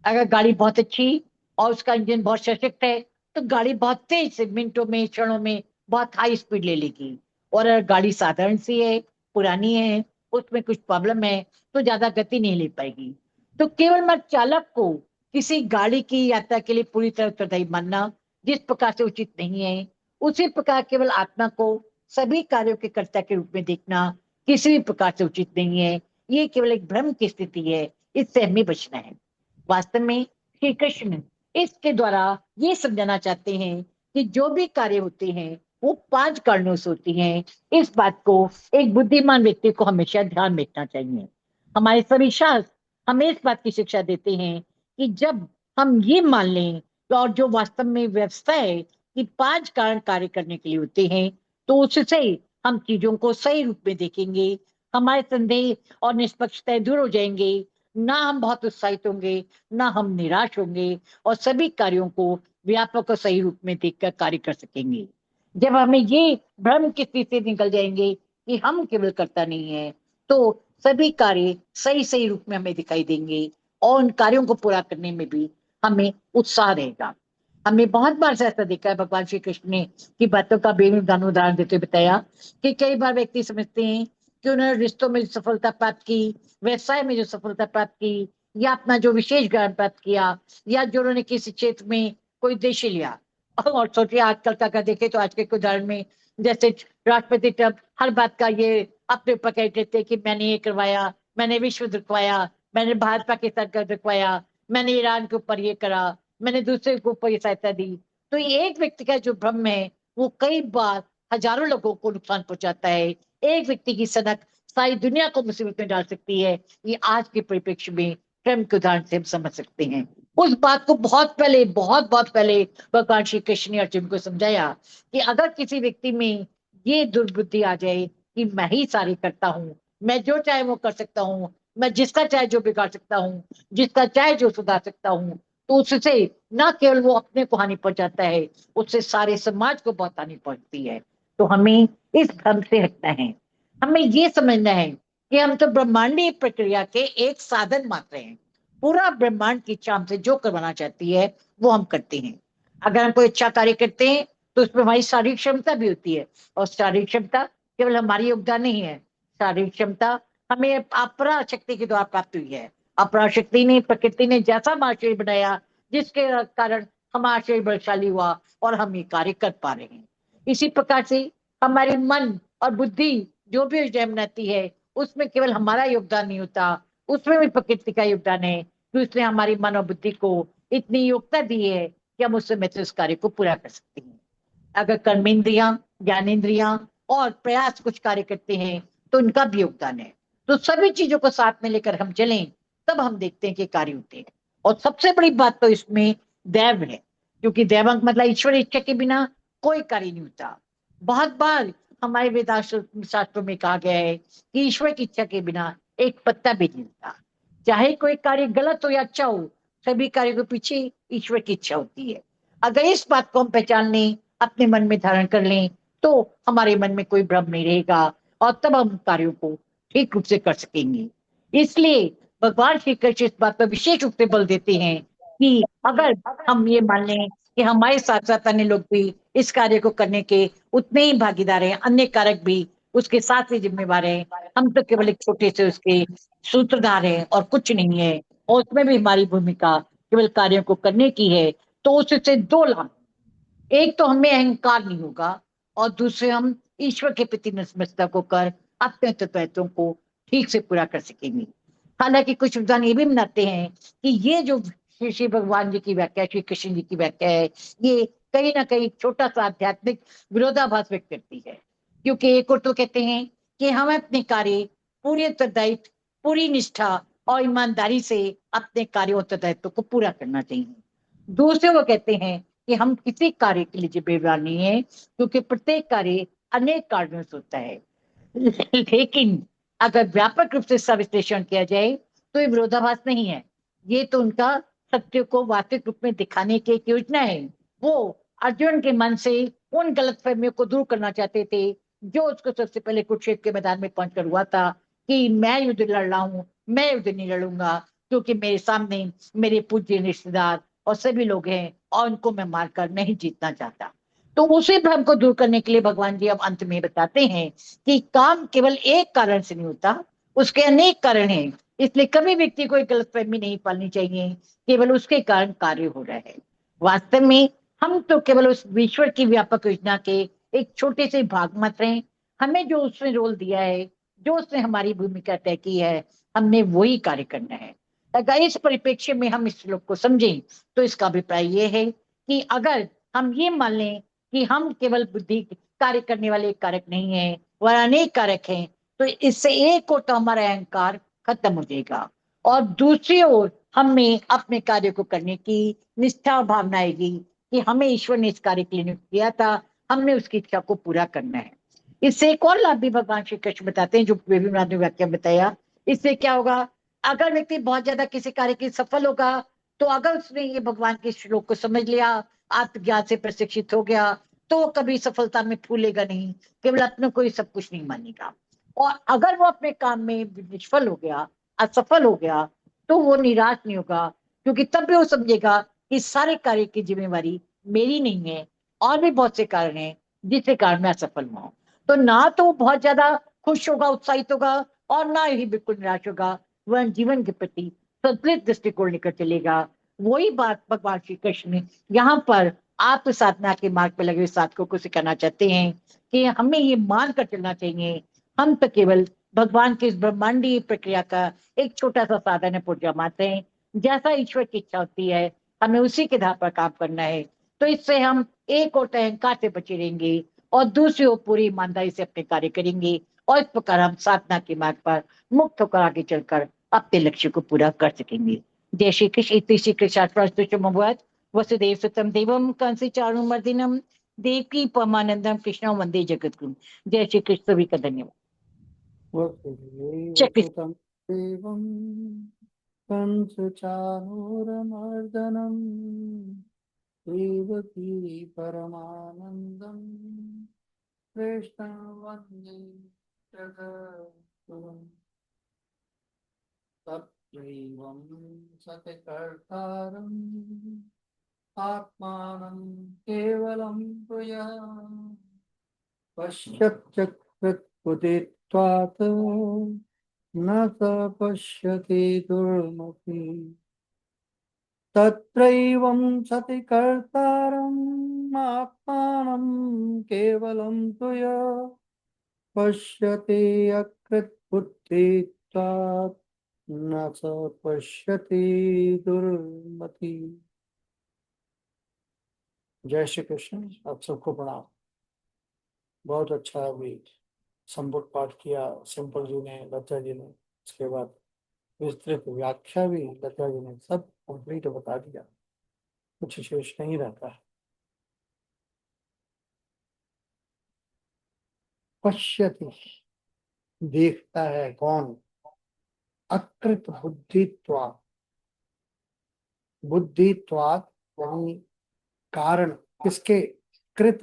Speaker 6: अगर गाड़ी बहुत अच्छी और उसका इंजन बहुत सशक्त है तो गाड़ी बहुत तेज से मिनटों में क्षणों में बहुत हाई स्पीड ले लेगी, और अगर गाड़ी साधारण सी है, पुरानी है, उसमें कुछ प्रॉब्लम है, तो ज्यादा गति नहीं ले पाएगी। तो केवल मैं चालक को किसी गाड़ी की यात्रा के लिए पूरी तरह उत्तरदायी मानना जिस प्रकार से उचित नहीं है, उसी प्रकार केवल आत्मा को सभी कार्यों के कर्ता के रूप में देखना किसी भी प्रकार से उचित नहीं है। ये केवल एक भ्रम की स्थिति है, इससे हमें बचना है। वास्तव में श्री कृष्ण इसके द्वारा ये समझाना चाहते हैं कि जो भी कार्य होते हैं वो 5 कारणों से होती हैं। इस बात को एक बुद्धिमान व्यक्ति को हमेशा ध्यान में रखना चाहिए। हमारे सभी शास्त्र हमें इस बात की शिक्षा देते हैं कि जब हम ये मान लें और जो वास्तव में व्यवस्था है कि 5 कारण कार्य करने के लिए होते हैं, तो उससे हम चीजों को सही रूप में देखेंगे, हमारे संदेह और निष्पक्षता दूर हो जाएंगे, ना हम बहुत उत्साहित होंगे, ना हम निराश होंगे, और सभी कार्यों को व्यापक और सही रूप में देखकर कार्य कर सकेंगे। जब हमें ये भ्रम की स्थिति से निकल जाएंगे कि हम केवल करता नहीं है, तो सभी कार्य सही सही रूप में हमें दिखाई देंगे और उन कार्यों को पूरा करने में भी हमें उत्साह रहेगा। हमने बहुत बार से ऐसा देखा है, भगवान श्री कृष्ण ने की बातों का बेमिसाल उदाहरण देते बताया कि कई बार व्यक्ति समझते हैं कि उन्होंने रिश्तों में सफलता प्राप्त की, व्यवसाय में जो सफलता प्राप्त की, या अपना जो विशेष ज्ञान प्राप्त किया, या जो उन्होंने किसी क्षेत्र में कोई उद्देश्य लिया। और सोचिए आजकल का देखे तो आज के उदाहरण में जैसे राष्ट्रपति ट्रंप हर बात का ये अपने ऊपर कह देते कि मैंने ये करवाया, मैंने विश्व रुकवाया, मैंने भारत पाकिस्तान का रुकवाया, मैंने ईरान के ऊपर ये करा, मैंने दूसरे के ऊपर ये सहायता दी। तो ये एक व्यक्ति का जो भ्रम है वो कई बार हजारों लोगों को नुकसान पहुंचाता है। एक व्यक्ति की सनक सारी दुनिया को मुसीबत में डाल सकती है। ये आज के परिप्रेक्ष्य में ट्रंप के उदाहरण से हम समझ सकते हैं। उस बात को बहुत बहुत पहले भगवान श्री कृष्ण ने अर्जुन को समझाया कि अगर किसी व्यक्ति में ये दुर्बुद्धि आ जाए कि मैं ही सारी करता हूँ, मैं जो चाहे वो कर सकता हूँ, मैं जिसका चाहे जो बिगाड़ सकता हूँ, जिसका चाहे जो सुधार सकता हूँ, तो उससे न केवल वो अपने को हानि पहुंचाता है, उससे सारे समाज को बहुत हानि पहुंचती है। तो हमें इस भ्रम से हटना है। हमें ये समझना है कि हम तो ब्रह्मांडीय प्रक्रिया के एक साधन मात्र हैं। पूरा ब्रह्मांड की इच्छा हमसे जो करवाना चाहती है वो हम करते हैं। अगर हम कोई अच्छा कार्य करते हैं तो उसमें हमारी शारीरिक क्षमता भी होती है, और शारीरिक क्षमता केवल हमारी योगदान नहीं है, शारीरिक क्षमता हमें अपरा शक्ति के द्वारा प्राप्त हुई है। अपरा शक्ति ने, प्रकृति ने जैसा हमारा शरीर बनाया, जिसके कारण हमारा शरीर बलशाली हुआ और हम ये कार्य कर पा रहे हैं। इसी प्रकार से हमारे मन और बुद्धि जो भी योजना बनाती है उसमें केवल हमारा योगदान नहीं होता, उसमें भी प्रकृति का योगदान है कि उसने हमारी मन और बुद्धि को इतनी योग्यता दी है कि हम उससे उस कार्य को पूरा कर सकते हैं। अगर कर्मेंद्रियां, ज्ञानेंद्रियां और प्रयास कुछ कार्य करते हैं तो उनका भी योगदान है। तो सभी चीजों को साथ में लेकर हम चलें, तब हम देखते हैं कि कार्य होते हैं। और सबसे बड़ी बात तो इसमें दैव है। क्योंकि दैवंक मतलब ईश्वर इच्छा के बिना कोई कार्य नहीं होता। बहुत बार हमारे वेदांत शास्त्रों में कहा गया है कि ईश्वर की इच्छा के बिना एक पत्ता भी नहीं होता। चाहे कोई कार्य गलत हो या अच्छा हो, सभी कार्यों के पीछे ईश्वर की इच्छा होती है। अगर इस बात को हम पहचान लें, अपने मन में धारण कर लें, तो हमारे मन में कोई भ्रम नहीं रहेगा और तब हम कार्यों को ठीक रूप से कर सकेंगे। इसलिए भगवान श्री कृष्ण इस बात पर विशेष रूप से बल देते हैं कि अगर हम ये मान लें कि हमारे साथ साथ अन्य लोग भी इस कार्य को करने के उतने ही भागीदार हैं, अन्य कारक भी उसके साथ ही जिम्मेवार हैं, हम तो केवल एक छोटे से उसके सूत्रधार हैं और कुछ नहीं है, और उसमें भी हमारी भूमिका केवल कार्यों को करने की है, तो उससे दो लाभ, एक तो हमें अहंकार नहीं होगा और दूसरे हम ईश्वर के प्रति नतमस्तक होकर अपने तत्वों को ठीक से पूरा कर सकेंगे। हालांकि कुछ विद्वान ये भी मानते हैं कि ये जो श्री भगवान जी की व्याख्या, श्री कृष्ण जी की व्याख्या है, ये कहीं ना कहीं छोटा सा आध्यात्मिक विरोधाभास व्यक्त करती है। क्योंकि एक और तो कहते हैं कि हमें अपने कार्य पूरे उत्तरदायित्व, पूरी निष्ठा और ईमानदारी से अपने कार्य उत्तरदायित्व को पूरा करना चाहिए। दूसरे वो कहते हैं कि हम किसी कार्य के लिए जिम्मेदार नहीं है, क्योंकि प्रत्येक कार्य अनेक कारणों से होता है। लेकिन अगर व्यापक रूप से इसका विश्लेषण किया जाए तो ये विरोधाभास नहीं है, ये तो उनका सत्य को वास्तविक रूप में दिखाने की एक योजना है। वो अर्जुन के मन से उन गलतफहमियों को दूर करना चाहते थे जो उसको सबसे पहले कुरुक्षेत्र के मैदान में पहुंचकर हुआ था कि मैं युद्ध लड़ रहा हूं, मैं युद्ध नहीं लड़ूंगा, क्योंकि मेरे सामने मेरे पूज्य रिश्तेदार और सभी लोग हैं और उनको मैं मारकर नहीं जीतना चाहता। तो उसी भ्रम को दूर करने के लिए भगवान जी अब अंत में बताते हैं कि काम केवल एक कारण से नहीं होता, उसके अनेक कारण हैं। इसलिए कभी व्यक्ति को एक गलतफहमी नहीं पालनी चाहिए केवल उसके कारण कार्य हो रहा है। वास्तव में हम तो केवल उस ईश्वर की व्यापक योजना के एक छोटे से भाग मात्र हैं। हमें जो उसने रोल दिया है, जो उसने हमारी भूमिका तय की है, हमने वही कार्य करना है। अगर इस परिप्रेक्ष्य में हम इस श्लोक को समझें तो इसका अभिप्राय ये है कि अगर हम ये मान लें कि हम केवल बुद्धि कार्य करने वाले एक कारक नहीं है, वह अनेक कारक हैं, तो इससे एक और तो हमारा अहंकार खत्म हो जाएगा और दूसरी ओर हमें अपने कार्य को करने की निष्ठा और भावना आएगी कि हमें ईश्वर ने इस कार्य के लिए नियुक्त किया था, हमने उसकी इच्छा को पूरा करना है। इससे एक और लाभ भी भगवान श्री कृष्ण बताते हैं, जो विभिन्न ने व्याख्या बताया। इससे क्या होगा, अगर व्यक्ति बहुत ज्यादा किसी कार्य की सफल होगा, तो अगर उसने ये भगवान के श्लोक को समझ लिया, आत्मज्ञान से प्रशिक्षित हो गया, तो वो कभी सफलता में फूलेगा नहीं, केवल अपने को ही सब कुछ नहीं मानेगा। और अगर वो अपने काम में निष्फल हो गया, असफल हो गया, तो वो निराश नहीं होगा, क्योंकि तब भी वो समझेगा कि सारे कार्य की जिम्मेवारी मेरी नहीं है, और भी बहुत से कारण हैं जिसके कारण मैं असफल हुआ। तो ना तो वो बहुत ज्यादा खुश होगा, उत्साहित होगा, और ना ही बिल्कुल निराश होगा। वह जीवन के प्रति संतुलित दृष्टिकोण लेकर चलेगा। वही बात भगवान श्री कृष्ण यहाँ पर आत्म साधना के मार्ग पर लगे हुए साधकों को सिखाना चाहते हैं कि हमें ये मान कर चलना चाहिए, हम तो केवल भगवान की इस ब्रह्मांडीय प्रक्रिया का एक छोटा सा साधन है, पूजा मात्र हैं। जैसा ईश्वर की इच्छा होती है हमें उसी के आधार पर काम करना है। तो इससे हम एक और अहंकार से बचे रहेंगे और दूसरी ओर पूरी ईमानदारी से अपने कार्य करेंगे, और इस प्रकार हम साधना के मार्ग पर मुक्त होकर आगे चलकर अपने लक्ष्य को पूरा कर सकेंगे। जय श्री कृष्ण। इति श्री कृष्ण वसुदेव सुतम देवम कंसी चारुमर्दिनम देवकी परमानंदम कृष्ण वंदे जगतगुरु। जय श्री कृष्ण। सभी का धन्यवाद। जय कृष्ण।
Speaker 1: वसुदेवसुतं देवं कंसचानूरमर्दनं देवकी परमानन्दं कृष्णं वन्दे जगद्गुरुं। तत्रैवं सत्कर्तारम् आत्मानं केवलं त्वया पश्यत्यकृत्पुदित्वात् न स पश्यति दुर्मति। तत्रैवं सति कर्तारम् आत्मानं केवलं त्वया पश्यति अकृत्बुद्धित्वात् न स पश्यति दुर्मति। जय श्री कृष्ण। आप सबको प्रणाम। बहुत अच्छा अभी संपुट पाठ किया सिंपल जी ने, लता जी ने, उसके बाद विस्तृत व्याख्या भी लता जी ने सब कंप्लीट बता दिया। कुछ शेष नहीं रहता है। पश्यति, देखता है कौन? अकृत बुद्धित्वात्, बुद्धित्वात् यानी कारण, किसके? कृत,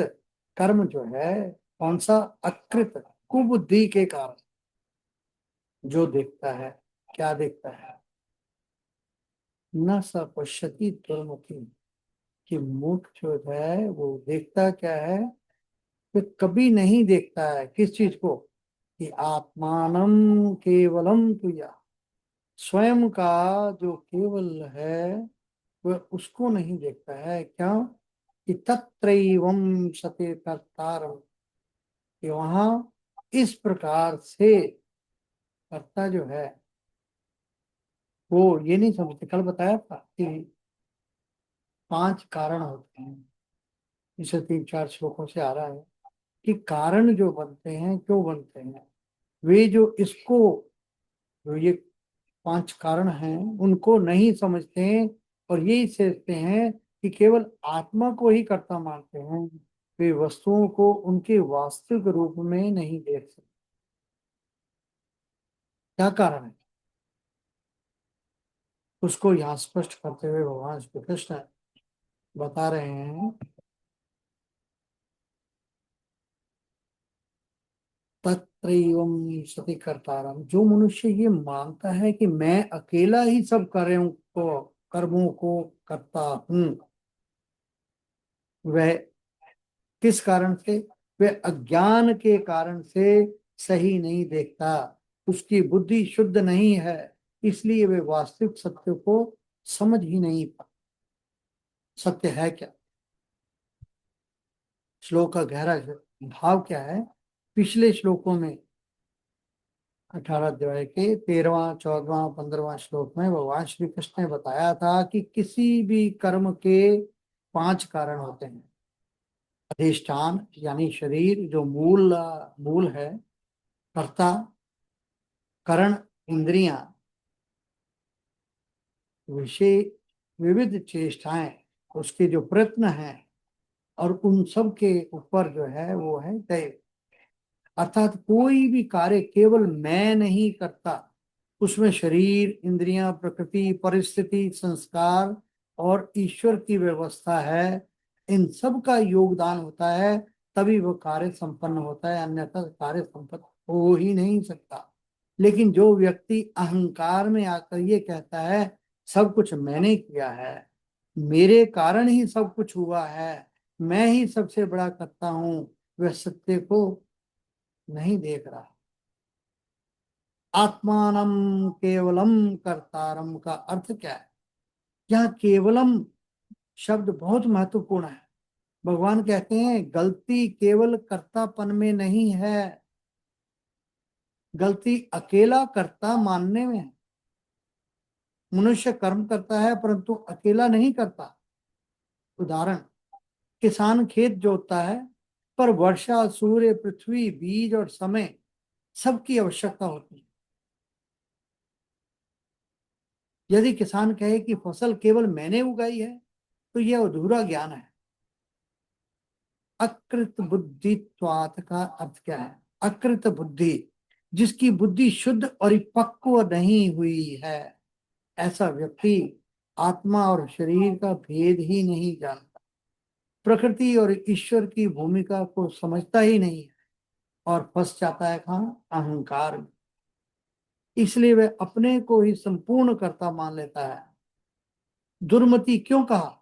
Speaker 1: कर्म जो है कौन सा? अकृत, कुबुद्धि के कारण जो देखता है। क्या देखता है? न स पश्यति दुर्मति, कि मूर्ख जो है वो देखता क्या है? वे कभी नहीं देखता है किस चीज को? कि आत्मानम केवलम तुया, स्वयं का जो केवल है वह उसको नहीं देखता है। क्यों? कि तत्रैवं सते कर्तारम, कि वहां इस प्रकार से कर्ता जो है वो ये नहीं समझते। कल बताया था कि 5 कारण होते हैं, इसे 3-4 श्लोकों से आ रहा है कि कारण जो बनते हैं क्यों बनते हैं, वे जो इसको, जो ये 5 कारण हैं उनको नहीं समझते हैं और यही सोचते हैं कि केवल आत्मा को ही कर्ता मानते हैं। वे वस्तुओं को उनके वास्तविक रूप में नहीं देख सकते। क्या कारण है उसको यहाँ स्पष्ट करते हुए भगवान श्री कृष्ण बता रहे हैं। तत्रैवं सति कर्तारम, जो मनुष्य ये मानता है कि मैं अकेला ही सब कर्मों को करता हूं, वह किस कारण से? वह अज्ञान के कारण से सही नहीं देखता, उसकी बुद्धि शुद्ध नहीं है, इसलिए वे वास्तविक सत्य को समझ ही नहीं पाता। सत्य है क्या? श्लोक का गहरा भाव क्या है? पिछले श्लोकों में 18 अध्याय के 13वां, 14वां, 15वां श्लोक में भगवान श्री कृष्ण ने बताया था कि किसी भी कर्म के 5 कारण होते हैं। अधिष्ठान यानी शरीर जो मूल है, कर्ता, करण इंद्रियां, विषय विविध चेष्टाएं, उसके जो प्रयत्न हैं, और उन सब के ऊपर जो है वो है दैव। अर्थात कोई भी कार्य केवल मैं नहीं करता, उसमें शरीर, इंद्रियां, प्रकृति, परिस्थिति, संस्कार और ईश्वर की व्यवस्था है। इन सब का योगदान होता है, तभी वो कार्य संपन्न होता है, अन्यथा कार्य संपन्न हो ही नहीं सकता। लेकिन जो व्यक्ति अहंकार में आकर ये कहता है सब कुछ मैंने किया है, मेरे कारण ही सब कुछ हुआ है, मैं ही सबसे बड़ा करता हूं, वह सत्य को नहीं देख रहा। आत्मानम केवलम कर्तारम का अर्थ क्या है? यह केवलम शब्द बहुत महत्वपूर्ण है। भगवान कहते हैं गलती केवल कर्तापन में नहीं है, गलती अकेला कर्ता मानने में है। मनुष्य कर्म करता है परंतु अकेला नहीं करता। उदाहरण, किसान खेत जोतता है पर वर्षा, सूर्य, पृथ्वी, बीज और समय सबकी आवश्यकता होती है। यदि किसान कहे कि फसल केवल मैंने उगाई है तो यह अधूरा ज्ञान है। अकृत बुद्धित्वात् का अर्थ क्या है? अकृत बुद्धि, जिसकी बुद्धि शुद्ध और पक्व नहीं हुई है, ऐसा व्यक्ति आत्मा और शरीर का भेद ही नहीं जानता, प्रकृति और ईश्वर की भूमिका को समझता ही नहीं है और फंस जाता है कहाँ? अहंकार में। इसलिए वह अपने को ही संपूर्ण कर्ता मान लेता है। दुर्मति क्यों कहा?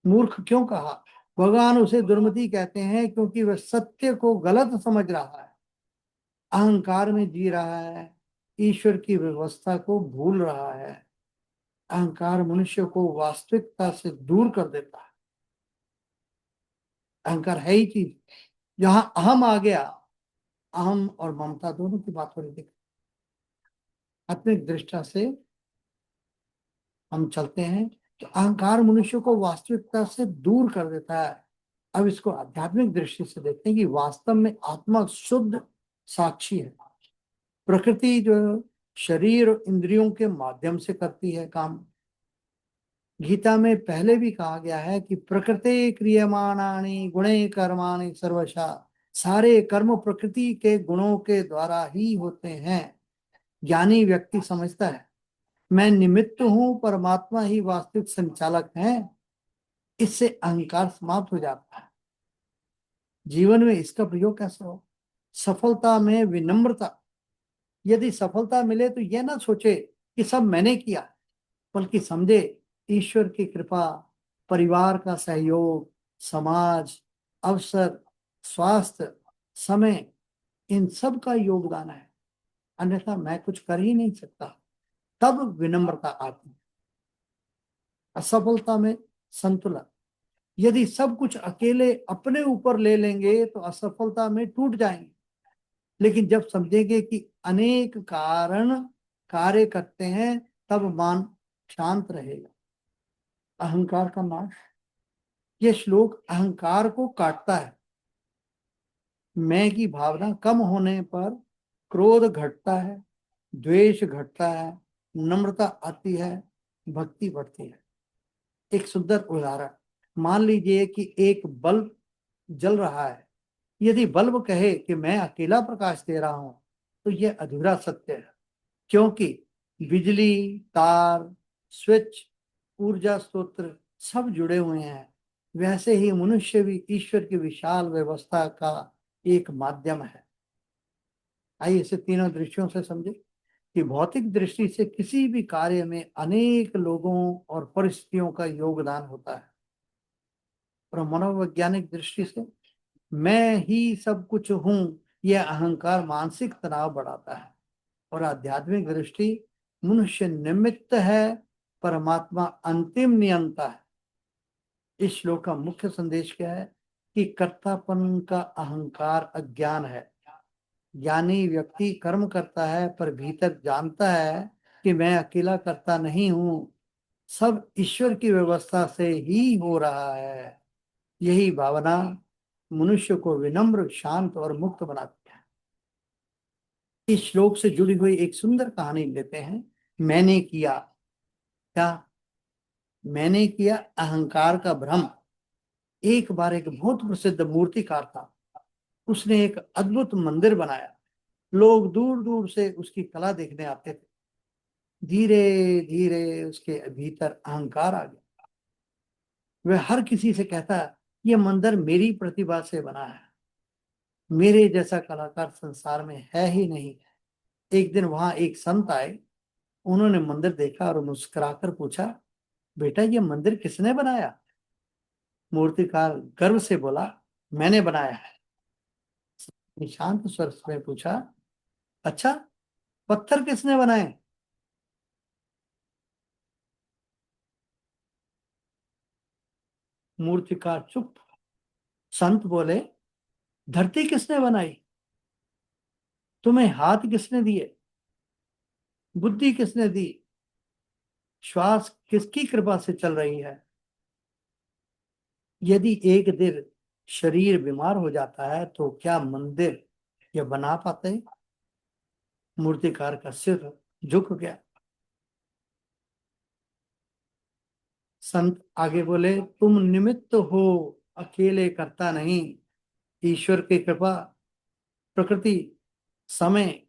Speaker 1: मूर्ख क्यों कहा? भगवान उसे दुर्मति कहते हैं क्योंकि वह सत्य को गलत समझ रहा है, अहंकार में जी रहा है, ईश्वर की व्यवस्था को भूल रहा है। अहंकार मनुष्य को वास्तविकता से दूर कर देता है। अहंकार है ही चीज, जहां अहम आ गया, अहम और ममता दोनों की बात हो रही थी। अपनी दृष्टि से हम चलते हैं तो अहंकार मनुष्य को वास्तविकता से दूर कर देता है। अब इसको आध्यात्मिक दृष्टि से देखते हैं कि वास्तव में आत्मा शुद्ध साक्षी है। प्रकृति जो शरीर और इंद्रियों के माध्यम से करती है काम, गीता में पहले भी कहा गया है कि प्रकृति क्रियमाणानि गुणे कर्माणि सर्वशा, सारे कर्म प्रकृति के गुणों के द्वारा ही होते हैं। ज्ञानी व्यक्ति समझता है मैं निमित्त हूं, परमात्मा ही वास्तविक संचालक है। इससे अहंकार समाप्त हो जाता है। जीवन में इसका प्रयोग कैसे हो? सफलता में विनम्रता। यदि सफलता मिले तो यह ना सोचे कि सब मैंने किया, बल्कि समझे ईश्वर की कृपा, परिवार का सहयोग, समाज, अवसर, स्वास्थ्य, समय, इन सब का योगदान है, अन्यथा मैं कुछ कर ही नहीं सकता। तब विनम्रता आती है। असफलता में संतुलन। यदि सब कुछ अकेले अपने ऊपर ले लेंगे तो असफलता में टूट जाएंगे। लेकिन जब समझेंगे कि अनेक कारण कार्य करते हैं, तब मन शांत रहेगा। अहंकार का नाश। यह श्लोक अहंकार को काटता है। मैं की भावना कम होने पर क्रोध घटता है, द्वेष घटता है, नम्रता आती है, भक्ति बढ़ती है। एक सुंदर उदाहरण, मान लीजिए कि एक बल्ब जल रहा है। यदि बल्ब कहे कि मैं अकेला प्रकाश दे रहा हूं, तो यह अधूरा सत्य है, क्योंकि बिजली, तार, स्विच, ऊर्जा स्रोत सब जुड़े हुए हैं। वैसे ही मनुष्य भी ईश्वर की विशाल व्यवस्था का एक माध्यम है। आइए इसे तीनों दृष्टियों से समझे कि भौतिक दृष्टि से किसी भी कार्य में अनेक लोगों और परिस्थितियों का योगदान होता है, और मनोवैज्ञानिक दृष्टि से मैं ही सब कुछ हूं, यह अहंकार मानसिक तनाव बढ़ाता है। और आध्यात्मिक दृष्टि, मनुष्य निमित्त है, परमात्मा अंतिम नियंता है। इस श्लोक का मुख्य संदेश क्या है कि कर्तापन का अहंकार अज्ञान है। ज्ञानी व्यक्ति कर्म करता है पर भीतर जानता है कि मैं अकेला करता नहीं हूं, सब ईश्वर की व्यवस्था से ही हो रहा है। यही भावना मनुष्य को विनम्र, शांत और मुक्त बनाती है। इस श्लोक से जुड़ी हुई एक सुंदर कहानी लेते हैं। मैंने किया क्या? मैंने किया अहंकार का भ्रम। एक बार एक बहुत प्रसिद्ध मूर्तिकार था। उसने एक अद्भुत मंदिर बनाया। लोग दूर दूर से उसकी कला देखने आते थे। धीरे धीरे उसके भीतर अहंकार आ गया। वह हर किसी से कहता, यह मंदिर मेरी प्रतिभा से बना है, मेरे जैसा कलाकार संसार में है ही नहीं। एक दिन वहां एक संत आए। उन्होंने मंदिर देखा और मुस्कुराकर पूछा, बेटा ये मंदिर किसने बनाया? मूर्तिकार गर्व से बोला, मैंने बनाया है। शांत स्वर में पूछा, अच्छा पत्थर किसने बनाए? मूर्तिकार चुप। संत बोले, धरती किसने बनाई? तुम्हें हाथ किसने दिए? बुद्धि किसने दी? श्वास किसकी कृपा से चल रही है? यदि एक दिन शरीर बीमार हो जाता है तो क्या मंदिर यह बना पाते? मूर्तिकार का सिर झुक गया। संत आगे बोले, तुम निमित्त हो, अकेले करता नहीं। ईश्वर की कृपा, प्रकृति, समय,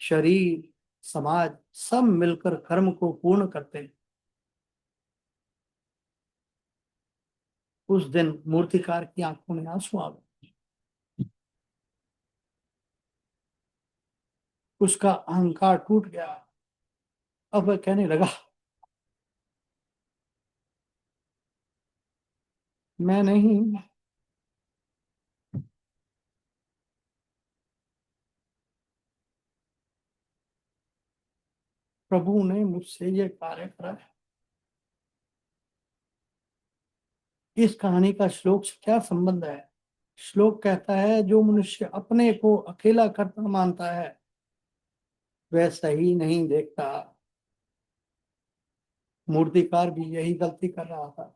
Speaker 1: शरीर, समाज सब मिलकर कर्म को पूर्ण करते हैं। उस दिन मूर्तिकार की आंखों में आंसू आ गए। उसका अहंकार टूट गया। अब वह कहने लगा, मैं नहीं, प्रभु ने मुझसे ये कार्य करा है। इस कहानी का श्लोक से क्या संबंध है? श्लोक कहता है जो मनुष्य अपने को अकेला कर्ता मानता है वह सही नहीं देखता। मूर्तिकार भी यही गलती कर रहा था।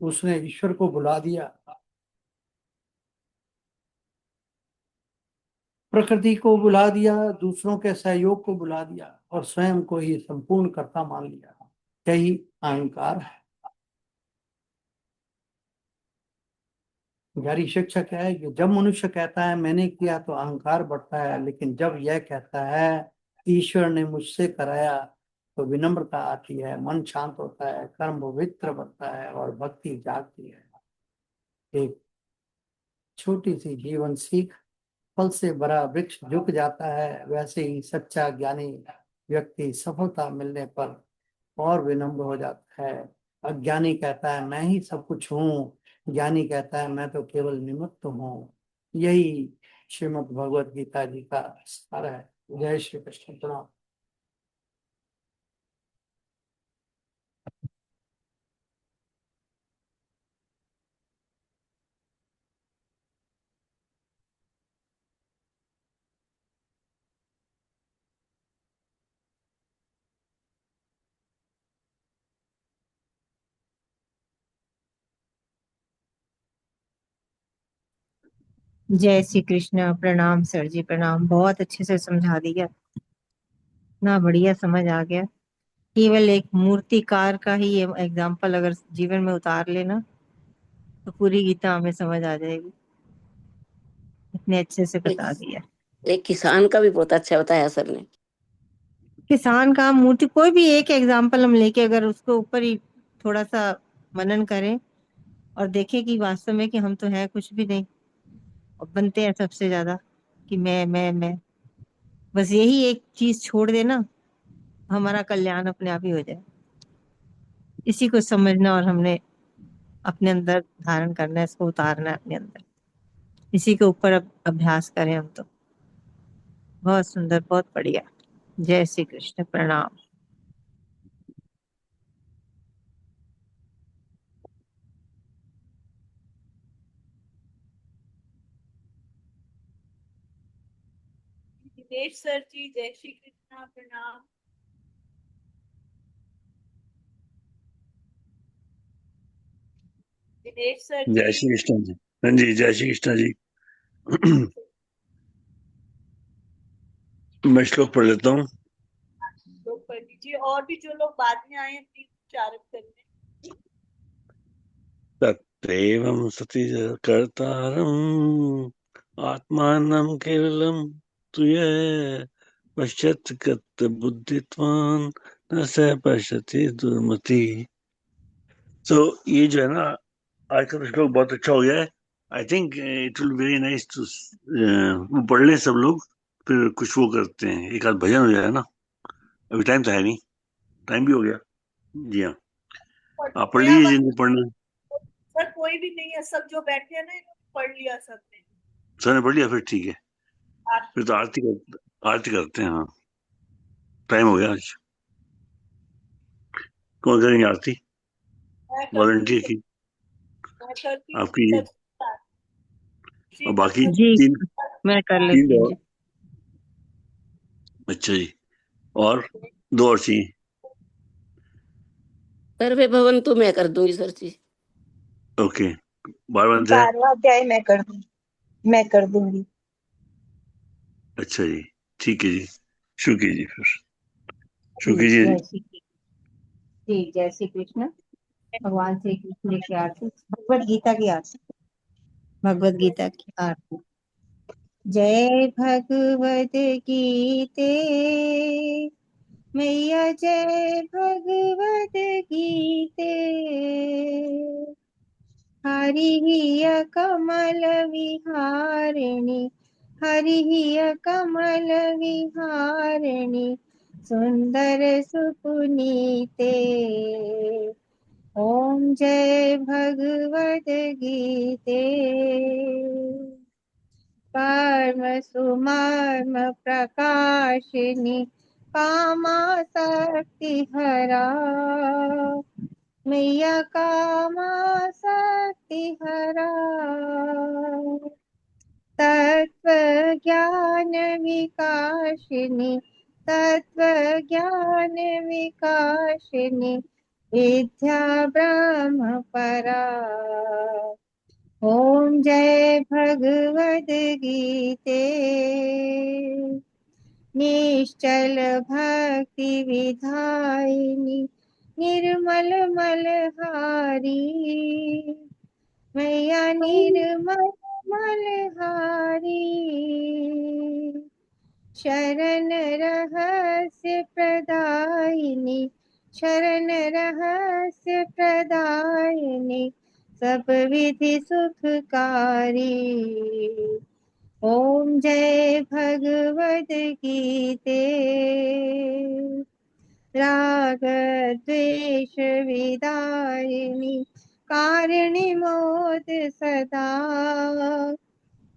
Speaker 1: उसने ईश्वर को बुला दिया, प्रकृति को बुला दिया, दूसरों के सहयोग को बुला दिया और स्वयं को ही संपूर्ण कर्ता मान लिया। यही अहंकार है। गहरी शिक्षा क्या है कि जब मनुष्य कहता है मैंने किया तो अहंकार बढ़ता है, लेकिन जब यह कहता है ईश्वर ने मुझसे कराया तो विनम्रता आती है, मन शांत होता है, कर्म पवित्र बनता है और भक्ति जागती है। एक छोटी सी जीवन सीख, फल से बड़ा वृक्ष झुक जाता है, वैसे ही सच्चा ज्ञानी व्यक्ति सफलता मिलने पर और विनम्र हो जाता है। अज्ञानी कहता है मैं ही सब कुछ हूँ, ज्ञानी कहता है मैं तो केवल निमित्त हूँ। यही श्रीमद् भगवत गीता जी का सार है। जय श्री कृष्ण। प्रणाम।
Speaker 3: जय श्री कृष्ण। प्रणाम सर जी, प्रणाम। बहुत अच्छे से समझा दिया, ना बढ़िया समझ आ गया। केवल एक मूर्तिकार का ही ये एग्जाम्पल अगर जीवन में उतार लेना तो पूरी गीता हमें समझ आ जाएगी। इतने अच्छे से बता दिया।
Speaker 7: एक किसान का भी बहुत अच्छा बताया सर ने।
Speaker 3: किसान का, मूर्ति, कोई भी एक एग्जाम्पल हम लेके अगर उसको ऊपर ही थोड़ा सा मनन करें और देखें कि वास्तव में कि हम तो हैं कुछ भी नहीं और बनते हैं सबसे ज्यादा कि मैं, बस यही एक चीज छोड़ देना, हमारा कल्याण अपने आप ही हो जाए। इसी को समझना और हमने अपने अंदर धारण करना है, इसको उतारना है अपने अंदर। इसी के ऊपर अब अभ्यास करें हम तो। बहुत सुंदर, बहुत बढ़िया। जय श्री कृष्ण। प्रणाम।
Speaker 2: दिनेश सर जी, जय श्री कृष्ण। प्रणाम। दिनेश सर
Speaker 13: जय
Speaker 2: जी।
Speaker 13: श्री कृष्ण जी। हाँ जी, जय श्री कृष्ण जी। मैं श्लोक पढ़ लेता हूँ।
Speaker 2: लोग पढ़ लीजिए, और भी जो लोग बाद में आए हैं प्लीज उच्चारण करने।
Speaker 13: तत्रैवं सति कर्तारम् आत्मानं केवलं तुये पश्यत् गत बुद्धित्वान् न स पश्यति दुर्मति। तो ये जो है ना, आज का तो श्लोक बहुत अच्छा हो गया है। I think it will very nice to पढ़ ले सब लोग, फिर कुछ वो करते हैं, एक आध भजन हो जाए ना। अभी टाइम तो है नहीं, टाइम भी हो गया। जी हाँ, आप पढ़
Speaker 2: नया
Speaker 13: लीजिए
Speaker 2: वाला
Speaker 13: जिनको पढ़ना है।
Speaker 2: सर कोई भी नहीं है, सब जो बैठे हैं ना इन्होंने पढ़ लिया सबने।
Speaker 13: सर ने पढ़ लिया, फिर ठीक है।
Speaker 2: आज
Speaker 13: फिर तो आरती करते हैं। हाँ, टाइम हो गया आज। कौन करेंगे आरती?
Speaker 2: मैं करती हूँ
Speaker 13: वॉलंटियर
Speaker 2: सर,
Speaker 13: की
Speaker 2: मैं करती हूँ
Speaker 13: आपकी,
Speaker 2: सर।
Speaker 13: और
Speaker 2: श्रीमद्
Speaker 13: बाकी
Speaker 2: भगवत
Speaker 3: जी
Speaker 13: तीन
Speaker 3: मैं कर
Speaker 13: तीन
Speaker 3: लेती हूँ
Speaker 13: और।
Speaker 3: जी।
Speaker 13: अच्छा जी, और दो और चाहिए।
Speaker 7: सर्वे भवन तो मैं कर दूंगी सर जी।
Speaker 13: ओके, बारहवंत है।
Speaker 12: 12वां अध्याय मैं कर दूंगी।
Speaker 13: अच्छा जी, ठीक है जी, शुरू कीजिए फिर। शुरू
Speaker 3: जी
Speaker 13: कीजिए जी।
Speaker 3: जय श्री कृष्ण। जी जय श्री कृष्ण। भगवान श्री कृष्ण की आरती, भगवत गीता की आरती, भगवत गीता की आरती। जय भगवत गीते मैया, जय भगवत गीते। हरि कमल विहारिणी, हरि कमल विहारिणी, सुंदर सुपुनीते। ओम जय भगवत गीते। कर्म सुमर्म प्रकाशिनी, कामा शक्ति हरा, मैया कामा शक्ति हरा। तत्व ज्ञान विकासिनी, तत्व ज्ञान विकासिनी, विद्या ब्रह्म परा। ओम जय भगवद गीते। निश्चल भक्ति विधायिनी, निर्मल मलहारी, मैया निर्मल मलहारी। शरण रहस्य प्रदायिनी, शरण रहस्य प्रदायिनी, सब विधि सुखकारी। ओम जय भगवद गीते, राग द्वेष विदारिणी, कारिणी मोद सदा,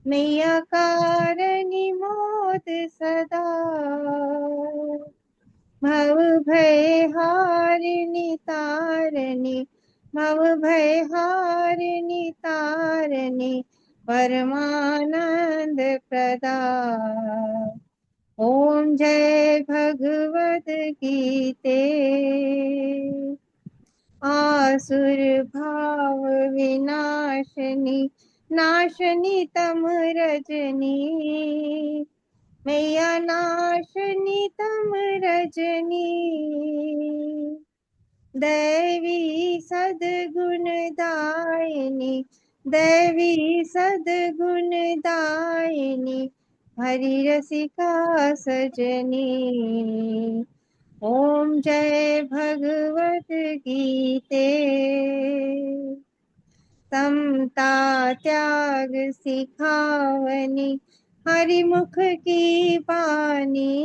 Speaker 3: मैया कारिणी मोद सदा। भव भय हारिणी तारिणी, भव भय हारिणी तारिणी, परमानंद प्रदा। ओम जय भगवद गीते, आसुर भाव विनाशनी, नाशनी तम रजनी, मैया नाशनी तम रजनी। दैवी सद्गुण दायिनी, दैवी सद्गुण दायिनी, हरि रसिका सजनी। ओम जय भगवत गीते, समता त्याग सिखावनी, हरि मुख की बानी,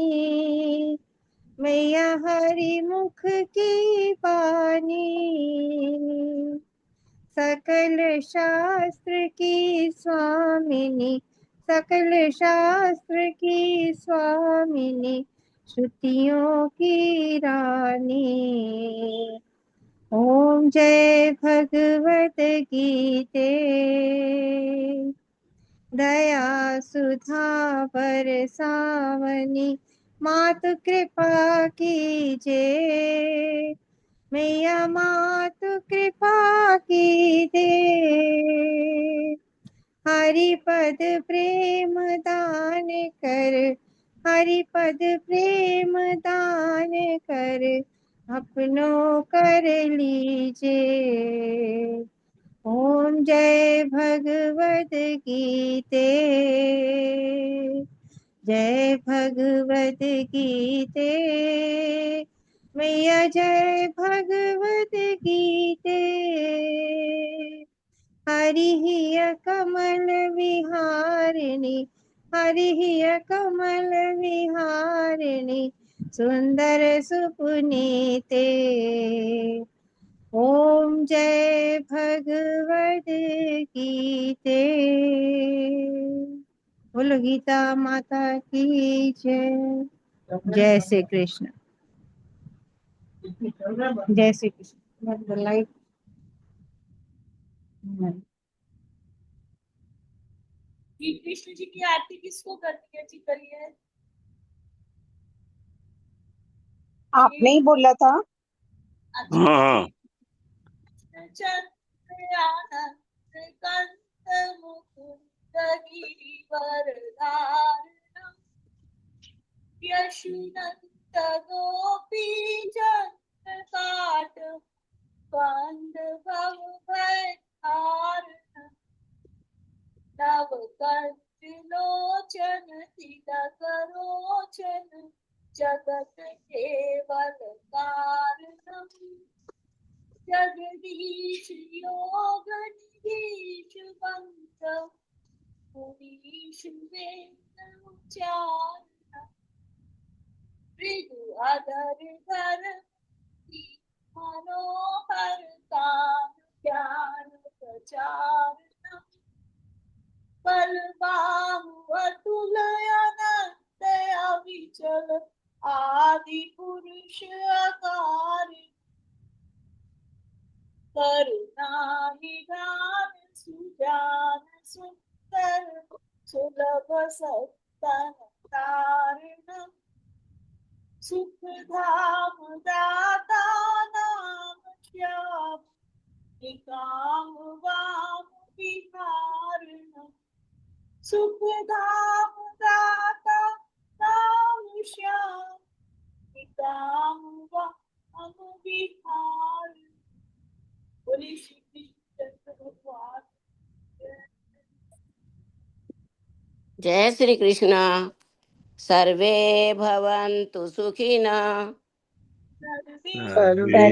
Speaker 3: मैया हरि मुख की बानी। सकल शास्त्र की स्वामिनी, सकल शास्त्र की स्वामिनी, श्रुतियों की रानी। ओम जय भगवत गीते, दया सुधा बरसावनी, मातु कृपा कीजे, मैया मातु कृपा कीजे। हरि पद प्रेम दान कर, हरि पद प्रेम दान कर, अपनों कर लीजे। ओम जय भगवद गीते, जय भगवद गीते, मैया जय भगवद गीते। हरि कमल विहारिणी, हरि कमल विहारिणी, सुंदर सुपुनीते। ओम जय भगवद गीते। बोलो गीता माता की जय। जय श्री कृष्ण, जय श्री कृष्ण। लाइट
Speaker 2: श्री कृष्ण जी की आरती किसको करनी है जी? करिए।
Speaker 12: आपने ही बोला था।
Speaker 2: अच्छा।
Speaker 13: हाँ
Speaker 2: चंद्र आनंद कंद मुकुंद गिरिवरधारणं, यशुनंद गोपी जन्मकाट कंद भव भय हारणं, नव कंज लोचन तिलक रोचन, जगत केवल कारणं, जगदीश योगनीश वंद, मुनीश वेद उच्चारण, मृदु अधर धर मनोहर तान ज्ञान प्रचारणं, बलबाहु अतुल अनंत अविचल, आदि पुरुष अकारण, करुणा निधान सुजान सुंदर, सुलभ सत्तन तारणं, सुख धाम दाता नाम श्याम, निकाम वाम विहारणं, सुख धाम दाता नाम श्याम, निकाम वाम हम विहार। बोले श्री कृष्ण भगवान।
Speaker 7: जय श्री कृष्ण। सर्वे भवन्तु सुखिनः।
Speaker 9: सर्वे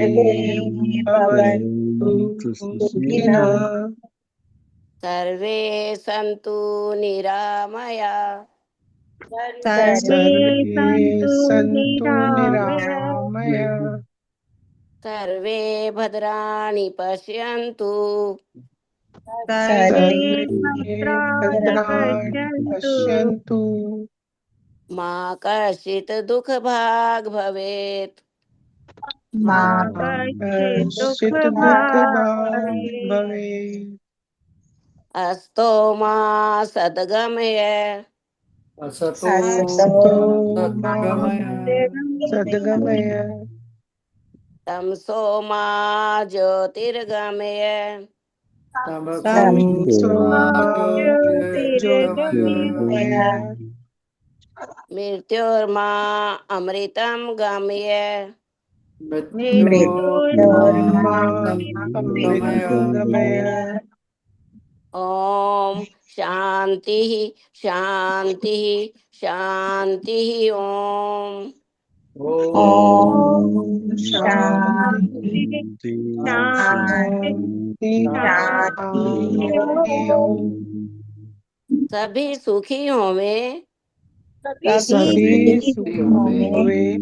Speaker 9: भवन्तु सुखिनः।
Speaker 7: सर्वे सन्तु निरामया।
Speaker 3: सर्वे
Speaker 9: सर्वे
Speaker 3: सन्तु
Speaker 9: सन्तु
Speaker 3: निरामया।
Speaker 9: निरामया।
Speaker 7: सर्वे भद्राणि पश्यन्तु।
Speaker 3: सर्वे
Speaker 9: सर्वे
Speaker 3: भद्राणि
Speaker 9: भद्राणि
Speaker 3: पश्यन्तु।
Speaker 9: पश्यन्तु।
Speaker 7: मा कश्चित् दुःखभाग् भवेत्।
Speaker 3: मा
Speaker 9: मा
Speaker 3: कश्चित्
Speaker 9: कश्चित्
Speaker 3: दुःखभाग्
Speaker 9: दुःखभाग्
Speaker 3: भवेत्।
Speaker 9: भवेत्।
Speaker 7: अस्तो मा सद्गमय।
Speaker 1: असतो
Speaker 9: अस्तो मा
Speaker 1: सद्गमय
Speaker 9: सद्गमय।
Speaker 7: तमसो मा ज्योतिर्गमय।
Speaker 1: तमसो
Speaker 9: तमसो मा
Speaker 1: ज्योतिर्गमय
Speaker 9: ज्योतिर्गमय।
Speaker 7: मृत्योर्मा अमृतं गमय।
Speaker 9: मृत्योर्मा
Speaker 1: मृत्योर्मामृतमय।
Speaker 9: अमृतं गमय।
Speaker 7: ओम शांति शांति शांति। ओम
Speaker 9: ॐ शान्ति
Speaker 3: शान्ति शान्ति
Speaker 9: शान्ति
Speaker 3: शान्ति।
Speaker 9: शान्ति। ओम
Speaker 7: सभी सुखी होवे।
Speaker 9: सभी सुखी होवे।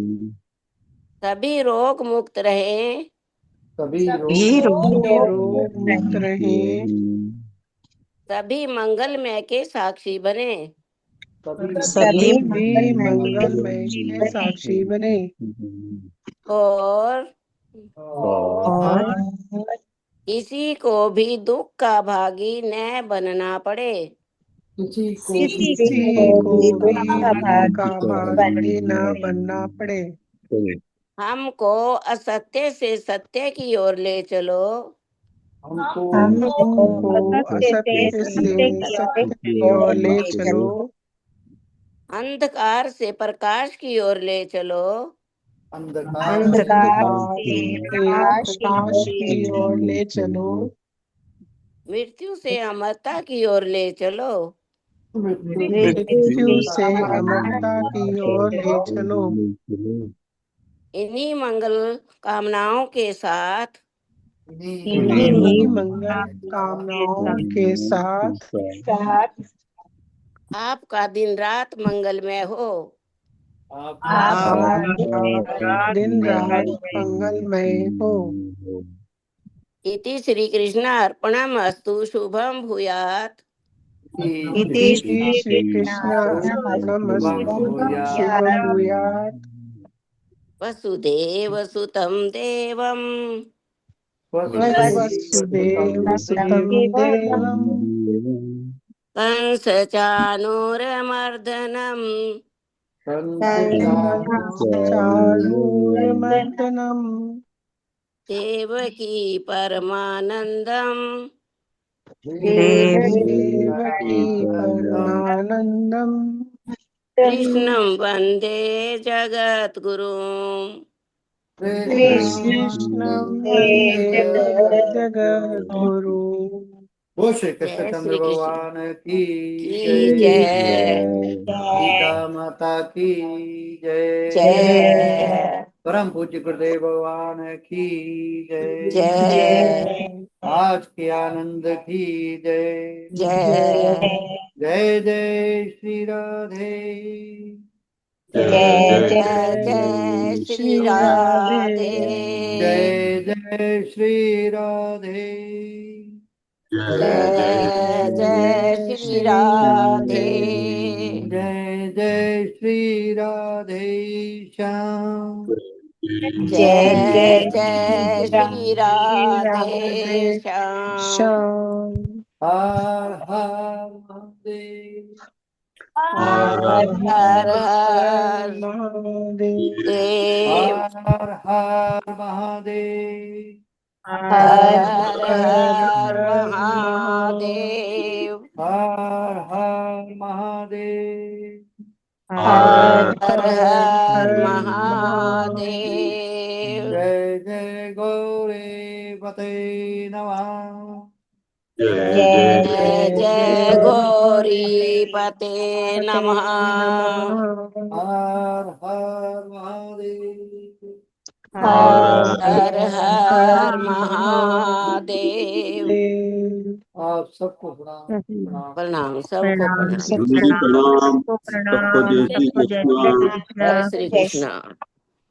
Speaker 7: सभी रोग मुक्त रहे।
Speaker 1: सभी
Speaker 9: सभी
Speaker 1: रोग
Speaker 9: रोग मुक्त रहे।
Speaker 7: सभी मंगलमय के साक्षी बने।
Speaker 9: सभी मंगलमय के साक्षी बने।
Speaker 7: और
Speaker 9: और
Speaker 7: किसी को भी दुख का भागी न बनना पड़े।
Speaker 9: किसी को भी दुख का भागी न बनना पड़े।
Speaker 7: हमको असत्य से सत्य की ओर ले चलो।
Speaker 9: हमको असत्य से सत्य की ओर ले चलो।
Speaker 7: अंधकार से प्रकाश की ओर ले चलो।
Speaker 9: अंधकार से प्रकाश की ओर ले चलो।
Speaker 7: मृत्यु से अमरता की ओर ले चलो।
Speaker 9: मृत्यु से अमरता की ओर ले चलो।
Speaker 7: इन्हीं मंगल कामनाओं के साथ
Speaker 9: इन्हीं मंगल कामनाओं के साथ
Speaker 7: आपका दिन रात मंगलमय हो।
Speaker 9: आपका दिन रात मंगलमय हो।
Speaker 7: इति श्री कृष्ण अर्पणमस्तु। शुभम भूयात्।
Speaker 9: इति श्री कृष्ण अर्पणमस्तु। शुभम भूयात्।
Speaker 7: वसुदेव सुतं देवं
Speaker 9: वसुदेव सुतं देवं
Speaker 7: कंस चाणूरमर्दनम्
Speaker 9: चाणूरमर्दनम्
Speaker 7: देवकी परमानन्दम्
Speaker 9: देवकी परमानन्दम्
Speaker 7: कृष्णं वन्दे जगद्गुरुम्।
Speaker 9: कृष्णं वन्दे जगद्गुरु।
Speaker 1: वो श्री कृष्ण
Speaker 7: जय
Speaker 1: चंद्र
Speaker 7: श्री कृष्ण
Speaker 1: भगवान की
Speaker 7: की
Speaker 1: जय।
Speaker 7: जय।
Speaker 1: सीता माता की जय।
Speaker 7: जय
Speaker 1: परम पूज्य गुरुदेव भगवान की जय।
Speaker 7: जय
Speaker 1: आज के आनंद की जय।
Speaker 7: जय
Speaker 1: जय जय श्री राधे।
Speaker 10: जय जय
Speaker 7: जय जय श्री राधे।
Speaker 1: जय जय श्री राधे।
Speaker 10: जय जय
Speaker 7: जय जय श्री राधे।
Speaker 1: जय जय श्री राधे श्याम।
Speaker 7: जय जय श्री राधे श्याम।
Speaker 9: श्याम।
Speaker 1: हर हर महादेव।
Speaker 10: हर
Speaker 7: हर
Speaker 9: हर
Speaker 7: हर
Speaker 9: महादेव।
Speaker 7: देव।
Speaker 1: हर हर महादेव।
Speaker 7: हर
Speaker 9: हर
Speaker 7: हर
Speaker 9: हर
Speaker 7: महादेव।
Speaker 1: हर हर महादेव।
Speaker 10: हर
Speaker 7: हर हर
Speaker 9: हर
Speaker 7: महादेव।
Speaker 1: जय पते नमः।
Speaker 10: जय
Speaker 12: जय
Speaker 10: जय
Speaker 7: जय
Speaker 12: जय
Speaker 7: जय गौरी पते नमः।
Speaker 1: हर हर महादेव।
Speaker 10: हर
Speaker 7: हर हर महादेव।
Speaker 9: देव।
Speaker 1: आप सबको प्रणाम प्रणाम।
Speaker 7: प्रणाम, सबको प्रणाम।
Speaker 10: गुरु जी प्रणाम। सबको जय श्री
Speaker 3: सबको जय श्री
Speaker 10: कृष्ण।
Speaker 3: कृष्ण।
Speaker 7: जय श्री
Speaker 12: जय
Speaker 7: कृष्ण।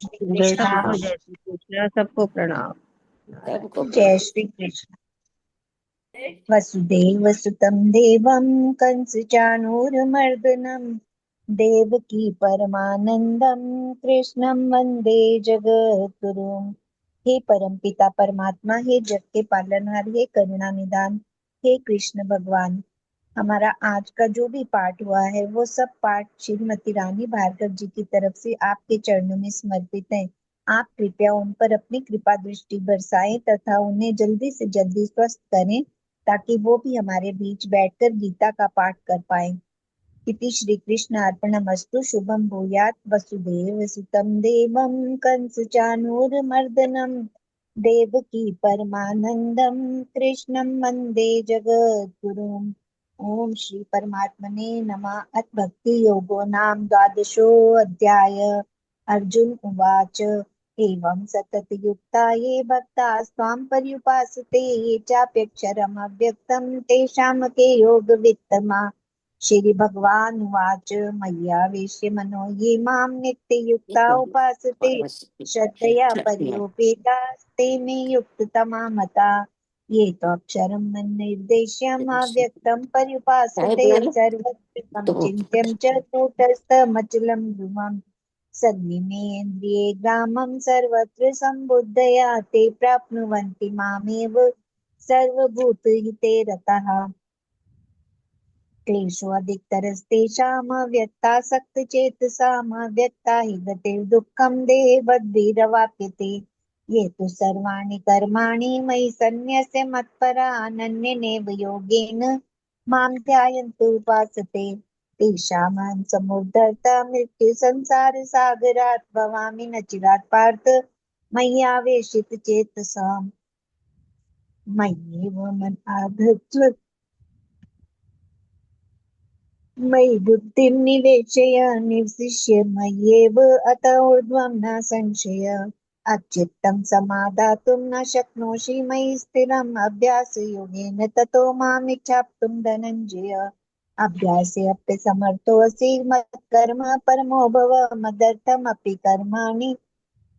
Speaker 12: श्री कृष्णा।
Speaker 3: सबको जय श्री कृष्ण। सबको प्रणाम।
Speaker 7: सबको
Speaker 12: जय
Speaker 7: प्रणाम।
Speaker 12: श्री कृष्ण। वसुदेव सुतं देवं कंसचाणूरमर्दनं देवकी परमानंदं कृष्णं वंदे जगद्गुरुं। हे परमपिता परमात्मा, हे जग के पालनहार, हे करुणा निदान, हे कृष्ण भगवान, हमारा आज का जो भी पाठ हुआ है वो सब पाठ श्रीमती रानी भार्गव जी की तरफ से आपके चरणों में समर्पित है। आप कृपया उन पर अपनी कृपा दृष्टि बरसाएं तथा उन्हें जल्दी से जल्दी स्वस्थ करें ताकि वो भी हमारे बीच बैठकर गीता का पाठ कर पाए। इति श्री कृष्ण अर्पणमस्तु। शुभम भूयात्। वसुदेव सुतं देवं कंसचाणूरमर्दनं देवकी परमानंदं कृष्णं वंदे जगद्गुरुम्। ओम श्री परमात्मने नमः। अथ भक्ति योगो नाम द्वादशोऽध्याय। अर्जुन उवाच एवं सततयुक्ता ये भक्ता स्वां पर्युपासते ये चाप्यक्षरम् अव्यक्तं तेषां के योगवित्तमा। श्री भगवान उवाच मय्यावेश्य मनो ये मां नित्ययुक्ता उपासते श्रद्धया पर्योपेतास्ते मे युक्ततमा मता। ये तो अक्षरं मन्निर्देश्यम् अव्यक्तं पर्युपासते सर्वत्र तं चिन्त्यं च कूटस्थमचलं ध्रुवम्। सन्निमेन्द्रिये ग्रामं सर्वत्र सम्बुद्धया ते प्राप्नुवन्ति मामेव सर्वभूतहिते रताः। क्लेशोऽधिकतरस्तेषाम् अव्यक्तासक्तचेतसाम् अव्यक्ता हि गतिर्दुःखं देहवद्भिरवाप्यते। ये तु सर्वाणि कर्माणि मयि सन्न्यस्य मत्परा अनन्येनैव योगेन मां ध्यायन्तु उपासते तेषामहं समुद्धर्ता मृत्युसंसारसागरात् भवामि न चिरात् पार्थ मय्यावेशितचेतसाम्। मय्येव मनः धृत्वा मयि बुद्धिं निवेशय निवसिष्य मय्येव अत ऊर्ध्वं न संशय। अच्युतं समादातुं न शक्नोषि मयि स्थिरम् अभ्यासयोगेन ततो मामिच्छाप्तुं धनञ्जय। अभ्यासेऽप्यसमर्थोऽसि मत्कर्म परमो भव मदर्थमपि कर्माणि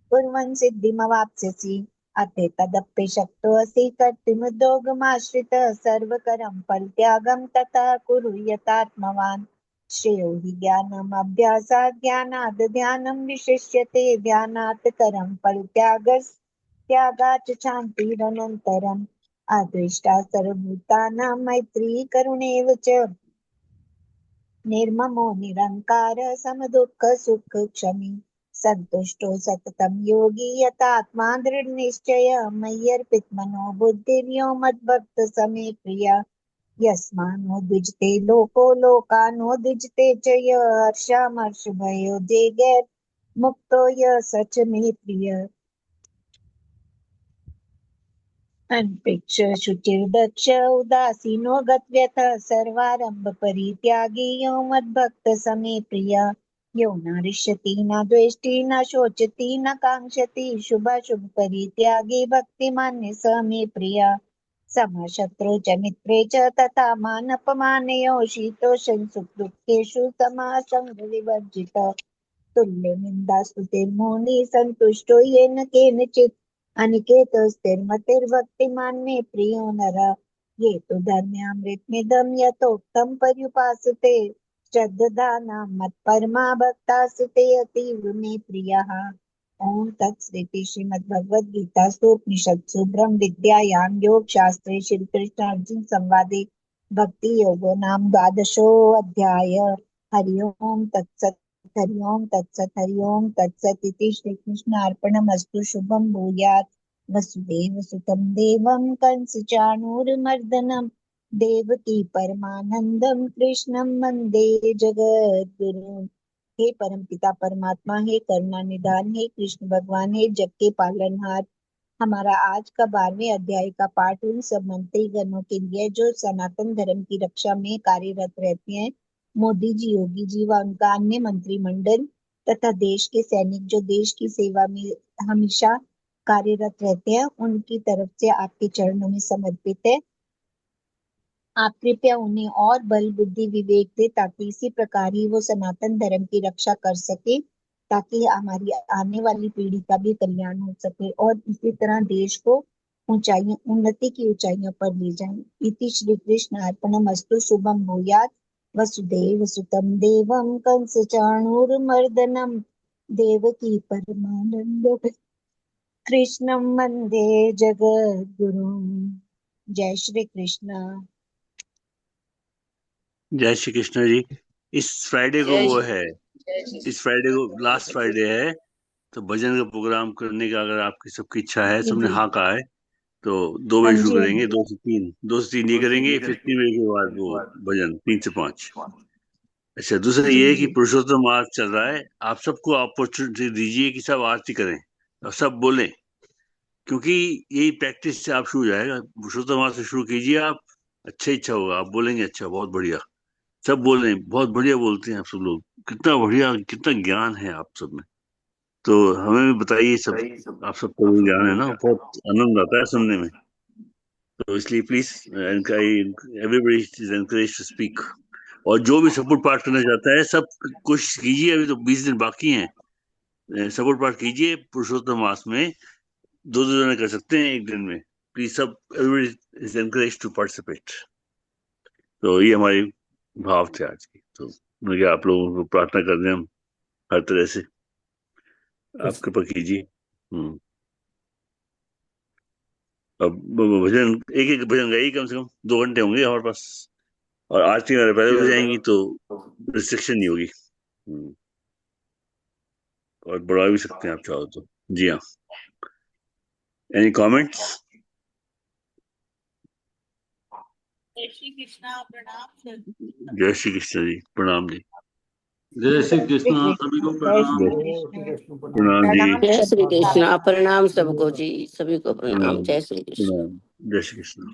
Speaker 12: कुर्वन् सिद्धिमवाप्स्यसि। अथेतदप्य शक्तोऽसि कर्तुमुद्योगमाश्रितः सर्वकरं परित्यागं ततः कुरु यथात्मवान्। श्रेयो हि ज्ञानमभ्यासात् ज्ञानाद् ध्यानं विशिष्यते ध्यानात् करं परित्यागस्त्यागाच् शान्तिरनन्तरम्। अद्वेष्टा सर्वभूतानां मैत्री करुणेव च निर्ममो निरंकार समदुःख सुख क्षमी संतुष्टो सततं योगी यतात्मा दृढ़ निश्चय मय्यर्पित मनो बुद्धिर्यो मद्भक्त समे प्रिय। यस्मान्नो द्विजते लोको लोकानो द्विजते च य हर्षामर्षभयो जेगैर् मुक्तो य सच मे प्रिय। अनपेक्ष शुचिर्दक्ष उदासीनो गतव्यथः सर्वारंभ परित्यागी यो मद्भक्त समे प्रिय। यो न हृष्यति न द्वेष्टि न शोचति न कांक्षति शुभाशुभ परित्यागी भक्तिमान्य स मे प्रिय। समशत्रु च मित्रे च तथा मानपमानयोः शीतोषं सुखदुःखेषु समः संगविवर्जितः। तुल्य निंदा स्तुतिर्मौनी संतुष्टो येन केनचित् अनिकेतो स्थिरमतिर्भक्तिमान् मे प्रियो नरः। ये तु धर्म्यामृतमिदं यथोक्तं पर्युपासते श्रद्धानां मत्परमा भक्तास्ते अतीव मे प्रियः। ओम तत्सदिति श्रीमद्भगवद्गीतासु उपनिषत्सु ब्रह्म विद्यायां योगशास्त्रे श्रीकृष्ण अर्जुन संवादे भक्ति योगो नाम द्वादशोऽध्याय। हरि ओम तत्सत्। हरि ओम तत्सत्। हरि ओम तत्सत् इति श्रीकृष्णार्पणमस्तु। शुभं भूयात्। वसुदेव सुतं देवं कंसचाणूरमर्दनं देवकी परमानंदं कृष्णं वंदे जगद्गुरुम्। हे परमपिता परमात्मा, हे करुणा निधान, हे कृष्ण भगवान, हे जग के पालनहार, हमारा आज का 12वें अध्याय का पाठ उन सब मंत्रीगणों के लिए जो सनातन धर्म की रक्षा में कार्यरत रहते हैं, मोदी जी, योगी जी व उनका अन्य मंत्रिमंडल तथा देश के सैनिक जो देश की सेवा में हमेशा कार्यरत रहते हैं, उनकी तरफ से आपके चरणों में समर्पित है। आप कृपया उन्हें और बल, बुद्धि, विवेक दे ताकि इसी प्रकार ही वो सनातन धर्म की रक्षा कर सके, ताकि हमारी आने वाली पीढ़ी का भी कल्याण हो सके और इसी तरह देश को उन्नति की ऊंचाइयों पर ले जाएं। इति श्री कृष्ण अर्पणमस्तु। शुभम भूयात्। वसुदेव सुतम देवम कंस चाणूरमर्दनम देवकी परमानंद कृष्णम वंदे जगद्गुरुम। जय श्री कृष्ण।
Speaker 13: जय श्री कृष्ण जी। इस फ्राइडे को वो है, इस फ्राइडे को लास्ट फ्राइडे है, तो भजन का प्रोग्राम करने का अगर आपकी सबकी इच्छा है, सबने हाँ कहा है, तो 2 बजे शुरू करेंगे, 2 से 3 ये करेंगे, फिर 3 बजे के बाद वो भजन 3 से 5। अच्छा, दूसरा ये है कि पुरुषोत्तम मास चल रहा है, आप सबको अपॉर्चुनिटी दीजिए कि सब आरती करें और सब बोलें, क्योंकि यही प्रैक्टिस से आप शुरू हो जाएगा। पुरुषोत्तम मास से शुरू कीजिए आप, अच्छा इच्छा होगा, आप बोलेंगे अच्छा, बहुत बढ़िया, सब बोल रहे हैं, बहुत बढ़िया बोलते हैं आप सब लोग, कितना बढ़िया, कितना ज्ञान है आप सब में, तो हमें भी बताइए सब, आप सबको भी ज्ञान है ना, बहुत आनंद आता है सुनने में, तो इसलिए please everybody is encourage to speak. और जो भी सपोर्ट पार्ट करना चाहता है, सब कोशिश कीजिए, अभी तो 20 दिन बाकी हैं, सपोर्ट पार्ट कीजिए पुरुषोत्तम मास में, 2 जने कर सकते हैं एक दिन में, प्लीज सब, everybody is encourage to participate. तो ये हमारी भाव थे आज की, तो मुझे आप लोगों को प्रार्थना कर दें हम हर तरह से, आप कृपा कीजिए। अब भजन एक भजन गाइए, कम से कम 2 घंटे होंगे हमारे पास, और आरती हमारे पहले हो जाएंगी तो रिस्ट्रिक्शन नहीं होगी, और बढ़ा भी सकते हैं आप चाहो तो। जी हाँ, एनी कमेंट्स?
Speaker 2: जय श्री कृष्णा। प्रणाम सर।
Speaker 13: जय श्री कृष्ण जी, प्रणाम जी।
Speaker 10: जय श्री कृष्ण, सभी को प्रणाम।
Speaker 13: प्रणाम जी।
Speaker 7: जय श्री कृष्ण। प्रणाम सबको जी, सभी को प्रणाम। जय श्री कृष्ण।
Speaker 13: जय श्री कृष्ण।